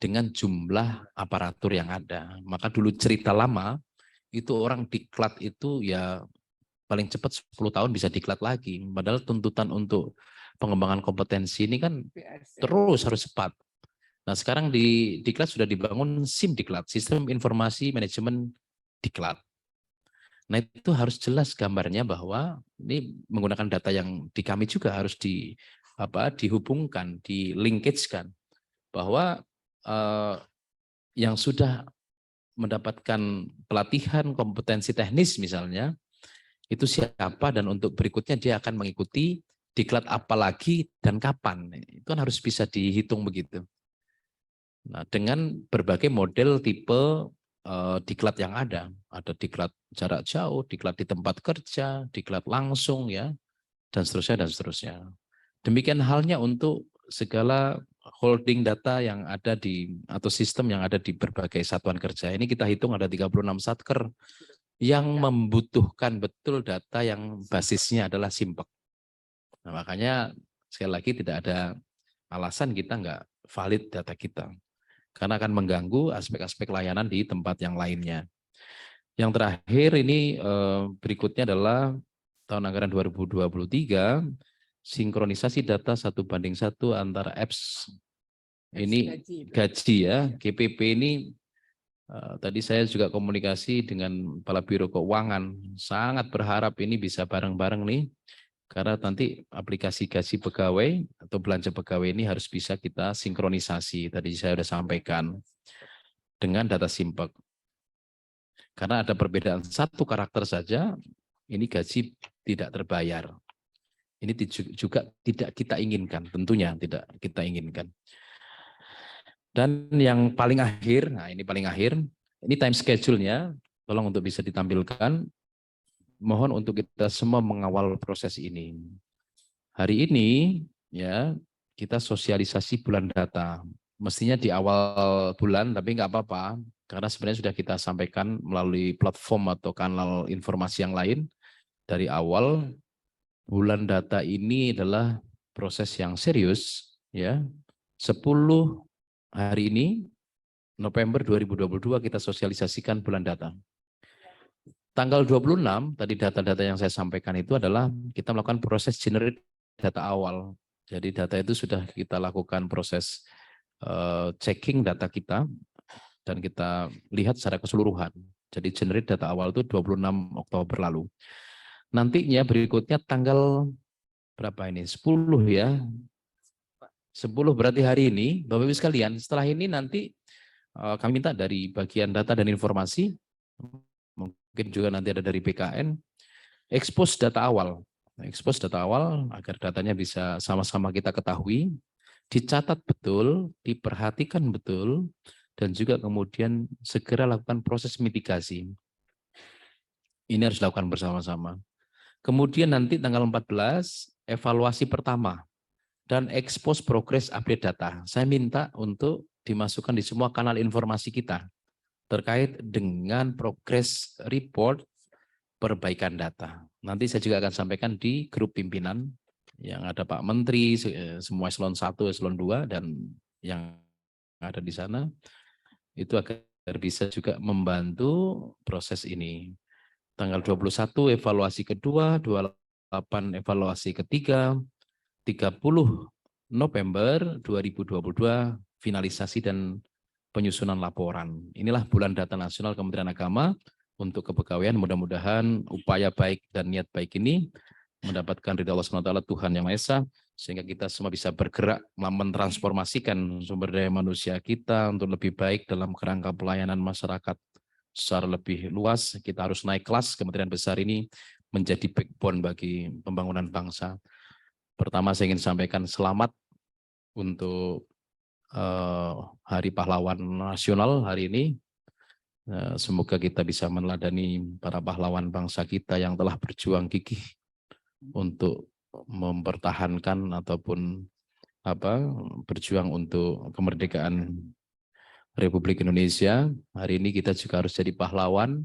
dengan jumlah aparatur yang ada. Maka dulu cerita lama itu orang Diklat itu ya paling cepat 10 tahun bisa Diklat lagi. Padahal tuntutan untuk pengembangan kompetensi ini kan terus harus cepat. Nah sekarang di Diklat sudah dibangun SIM Diklat, Sistem Informasi Manajemen Diklat. Nah itu harus jelas gambarnya bahwa ini menggunakan data yang di kami juga harus dihubungkan, di-linkage-kan. Bahwa yang sudah mendapatkan pelatihan kompetensi teknis misalnya, itu siapa dan untuk berikutnya dia akan mengikuti Diklat apa lagi dan kapan. Itu kan harus bisa dihitung begitu. Nah, dengan berbagai model tipe Diklat yang ada Diklat jarak jauh, Diklat di tempat kerja, Diklat langsung ya, dan seterusnya. Demikian halnya untuk segala holding data yang ada atau sistem yang ada di berbagai satuan kerja. Ini kita hitung ada 36 satker yang membutuhkan betul data yang basisnya adalah Simpek. Nah, makanya sekali lagi tidak ada alasan kita nggak valid data kita. Karena akan mengganggu aspek-aspek layanan di tempat yang lainnya. Yang terakhir ini berikutnya adalah tahun anggaran 2023, sinkronisasi data 1:1 antara apps ini gaji ya, GPP ini tadi saya juga komunikasi dengan Kepala Biro Keuangan, sangat berharap ini bisa bareng-bareng nih, karena nanti aplikasi gaji pegawai atau belanja pegawai ini harus bisa kita sinkronisasi. Tadi saya sudah sampaikan dengan data Simpek. Karena ada perbedaan satu karakter saja, ini gaji tidak terbayar. Ini juga tidak kita inginkan, tentunya tidak kita inginkan. Dan yang paling akhir, nah ini paling akhir, ini time schedule-nya, tolong untuk bisa ditampilkan. Mohon untuk kita semua mengawal proses ini. Hari ini ya kita sosialisasi bulan data. Mestinya di awal bulan, tapi nggak apa-apa, karena sebenarnya sudah kita sampaikan melalui platform atau kanal informasi yang lain dari awal. Bulan data ini adalah proses yang serius, ya. 10 hari ini, November 2022 kita sosialisasikan bulan data. Tanggal 26, tadi data-data yang saya sampaikan itu adalah kita melakukan proses generate data awal. Jadi data itu sudah kita lakukan proses checking data kita dan kita lihat secara keseluruhan. Jadi generate data awal itu 26 Oktober lalu. Nantinya berikutnya tanggal berapa ini? 10 ya. 10 berarti hari ini, Bapak Ibu sekalian, setelah ini nanti kami minta dari bagian data dan informasi, mungkin juga nanti ada dari BKN, expose data awal. Expose data awal agar datanya bisa sama-sama kita ketahui, dicatat betul, diperhatikan betul, dan juga kemudian segera lakukan proses mitigasi. Ini harus dilakukan bersama-sama. Kemudian nanti tanggal 14, evaluasi pertama dan expose progress update data. Saya minta untuk dimasukkan di semua kanal informasi kita terkait dengan progress report perbaikan data. Nanti saya juga akan sampaikan di grup pimpinan yang ada Pak Menteri, semua eselon 1, eselon 2, dan yang ada di sana, itu agar bisa juga membantu proses ini. Tanggal 21 evaluasi kedua, 28 evaluasi ketiga, 30 November 2022 finalisasi dan penyusunan laporan. Inilah bulan data nasional Kementerian Agama untuk kepegawaian. Mudah-mudahan upaya baik dan niat baik ini mendapatkan ridha Allah SWT, Tuhan Yang Maha Esa, sehingga kita semua bisa bergerak mentransformasikan sumber daya manusia kita untuk lebih baik dalam kerangka pelayanan masyarakat secara lebih luas. Kita harus naik kelas kementerian besar ini menjadi backbone bagi pembangunan bangsa. Pertama saya ingin sampaikan selamat untuk Hari Pahlawan Nasional hari ini. Semoga kita bisa meneladani para pahlawan bangsa kita yang telah berjuang gigih untuk mempertahankan ataupun berjuang untuk kemerdekaan Republik Indonesia. Hari ini kita juga harus jadi pahlawan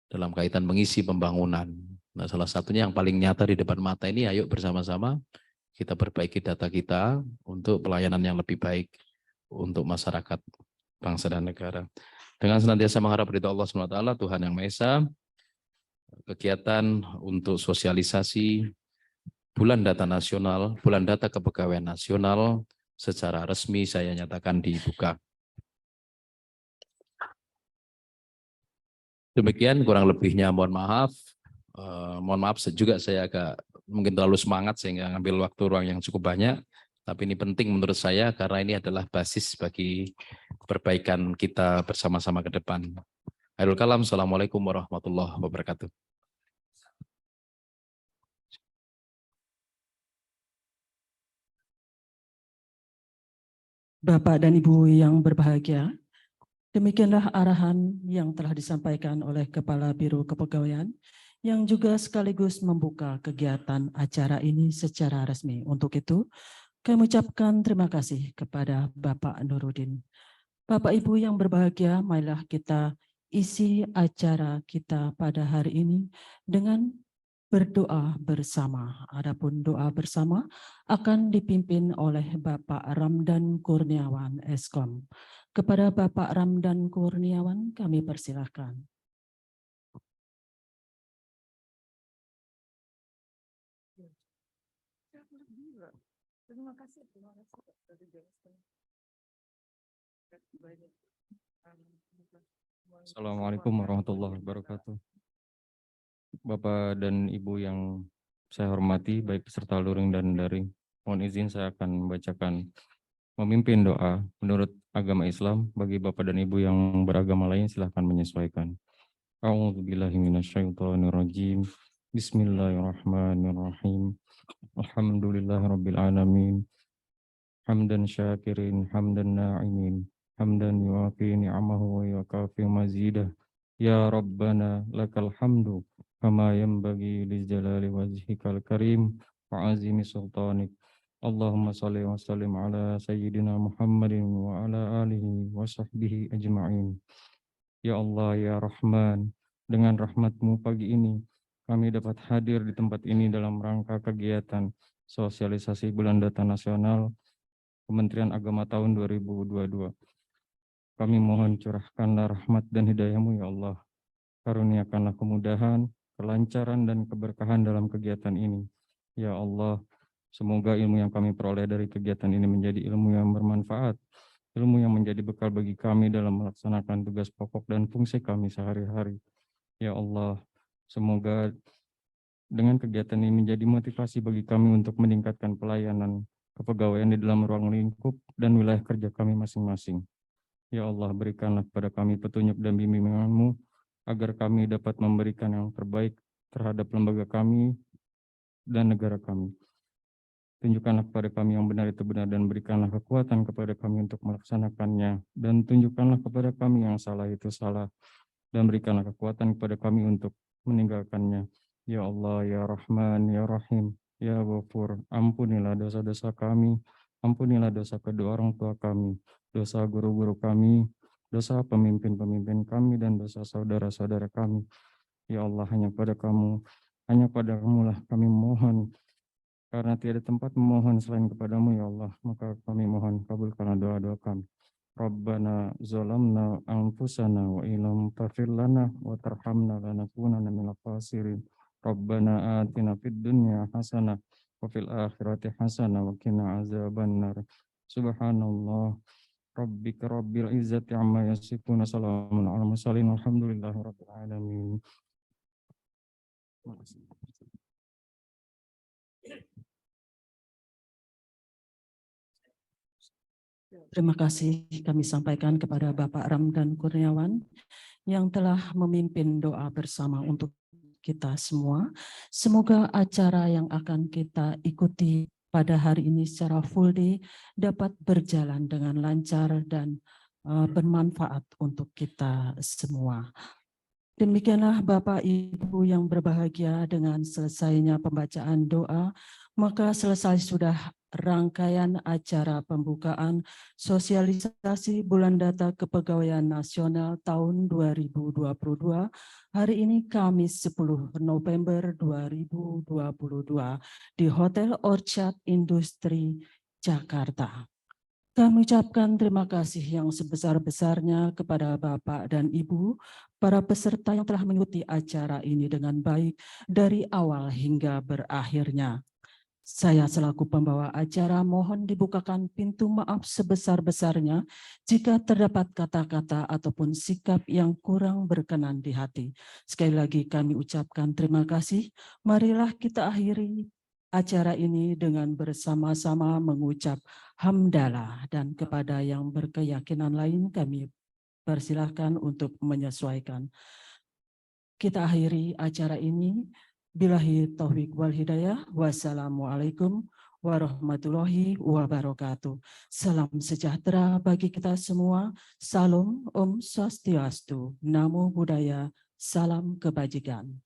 dalam kaitan mengisi pembangunan. Nah, salah satunya yang paling nyata di depan mata ini, ayo bersama-sama kita perbaiki data kita untuk pelayanan yang lebih baik untuk masyarakat, bangsa dan negara. Dengan senantiasa mengharap ridha Allah SWT, Tuhan Yang Maha Esa, kegiatan untuk sosialisasi bulan data nasional, bulan data kepegawaian nasional secara resmi saya nyatakan dibuka. Demikian kurang lebihnya mohon maaf. Mohon maaf juga saya agak mungkin terlalu semangat sehingga ngambil waktu ruang yang cukup banyak. Tapi ini penting menurut saya karena ini adalah basis bagi perbaikan kita bersama-sama ke depan. Akhirul kalam, Assalamualaikum warahmatullahi wabarakatuh. Bapak dan Ibu yang berbahagia, demikianlah arahan yang telah disampaikan oleh Kepala Biro Kepegawaian yang juga sekaligus membuka kegiatan acara ini secara resmi. Untuk itu, kami ucapkan terima kasih kepada Bapak Nurudin. Bapak Ibu yang berbahagia, marilah kita isi acara kita pada hari ini dengan berdoa bersama. Adapun doa bersama akan dipimpin oleh Bapak Ramdan Kurniawan, Eskom. Kepada Bapak Ramdan Kurniawan, kami persilahkan. Terima kasih. Assalamualaikum warahmatullahi wabarakatuh. Bapak dan Ibu yang saya hormati, baik peserta luring dan daring, mohon izin saya akan membacakan memimpin doa menurut agama Islam. Bagi Bapak dan Ibu yang beragama lain silahkan menyesuaikan. A'udzu billahi minasyaitonir rajim. Bismillahirrahmanirrahim. Alhamdulillahirabbil alamin. Hamdan syakirin, hamdan na'imin, hamdan yuafi ni'amahu wa yukafi mazidah. Ya Rabbana lakal hamdu kama yanbaghi li jalali wajhikal karim wa azimi sultanik. Allahumma salli wa sallim ala sayyidina Muhammadin wa ala alihi wa sahbihi ajma'in. Ya Allah, ya Rahman, dengan rahmat-Mu pagi ini kami dapat hadir di tempat ini dalam rangka kegiatan sosialisasi Bulan Data Nasional Kementerian Agama tahun 2022. Kami mohon curahkanlah rahmat dan hidayah-Mu ya Allah. Karuniakanlah kemudahan, kelancaran dan keberkahan dalam kegiatan ini. Ya Allah, semoga ilmu yang kami peroleh dari kegiatan ini menjadi ilmu yang bermanfaat, ilmu yang menjadi bekal bagi kami dalam melaksanakan tugas pokok dan fungsi kami sehari-hari. Ya Allah, semoga dengan kegiatan ini menjadi motivasi bagi kami untuk meningkatkan pelayanan kepegawaian di dalam ruang lingkup dan wilayah kerja kami masing-masing. Ya Allah, berikanlah kepada kami petunjuk dan bimbingan-Mu agar kami dapat memberikan yang terbaik terhadap lembaga kami dan negara kami. Tunjukkanlah kepada kami yang benar itu benar dan berikanlah kekuatan kepada kami untuk melaksanakannya, dan tunjukkanlah kepada kami yang salah itu salah dan berikanlah kekuatan kepada kami untuk meninggalkannya. Ya Allah, ya Rahman, ya Rahim, ya Ghafur, ampunilah dosa-dosa kami, ampunilah dosa kedua orang tua kami, dosa guru-guru kami, dosa pemimpin-pemimpin kami, dan dosa saudara-saudara kami. Ya Allah, hanya pada Kamu, hanya pada-Mu lah kami mohon, karena tiada tempat memohon selain kepadamu ya Allah, maka kami mohon kabulkanlah doa-doa kami. Rabbana zalamna anfusana wa illam taghfir lana wa tarhamna lanakunanna minal khasirin. Rabbana atina fid dunya hasanah wa fil akhirati hasanah wa qina azabannar. Subhanallah rabbika rabbil izzati amma yasifun, salamun alal mursalin, walhamdulillahi rabbil alamin. Terima kasih kami sampaikan kepada Bapak Ramdan Kurniawan yang telah memimpin doa bersama untuk kita semua. Semoga acara yang akan kita ikuti pada hari ini secara full day dapat berjalan dengan lancar dan bermanfaat untuk kita semua. Demikianlah Bapak Ibu yang berbahagia, dengan selesainya pembacaan doa, maka selesai sudah rangkaian acara pembukaan sosialisasi Bulan Data Kepegawaian Nasional tahun 2022 hari ini Kamis 10 November 2022 di Hotel Orchard Industri Jakarta. Kami ucapkan terima kasih yang sebesar-besarnya kepada Bapak dan Ibu, para peserta yang telah mengikuti acara ini dengan baik dari awal hingga berakhirnya. Saya selaku pembawa acara mohon dibukakan pintu maaf sebesar-besarnya jika terdapat kata-kata ataupun sikap yang kurang berkenan di hati. Sekali lagi kami ucapkan terima kasih. Marilah kita akhiri acara ini dengan bersama-sama mengucap hamdalah, dan kepada yang berkeyakinan lain kami persilahkan untuk menyesuaikan. Kita akhiri acara ini. Billahi taufiq wal hidayah. Wassalamualaikum warahmatullahi wabarakatuh. Salam sejahtera bagi kita semua. Salam Om Swastiastu. Namo Buddhaya. Salam kebajikan.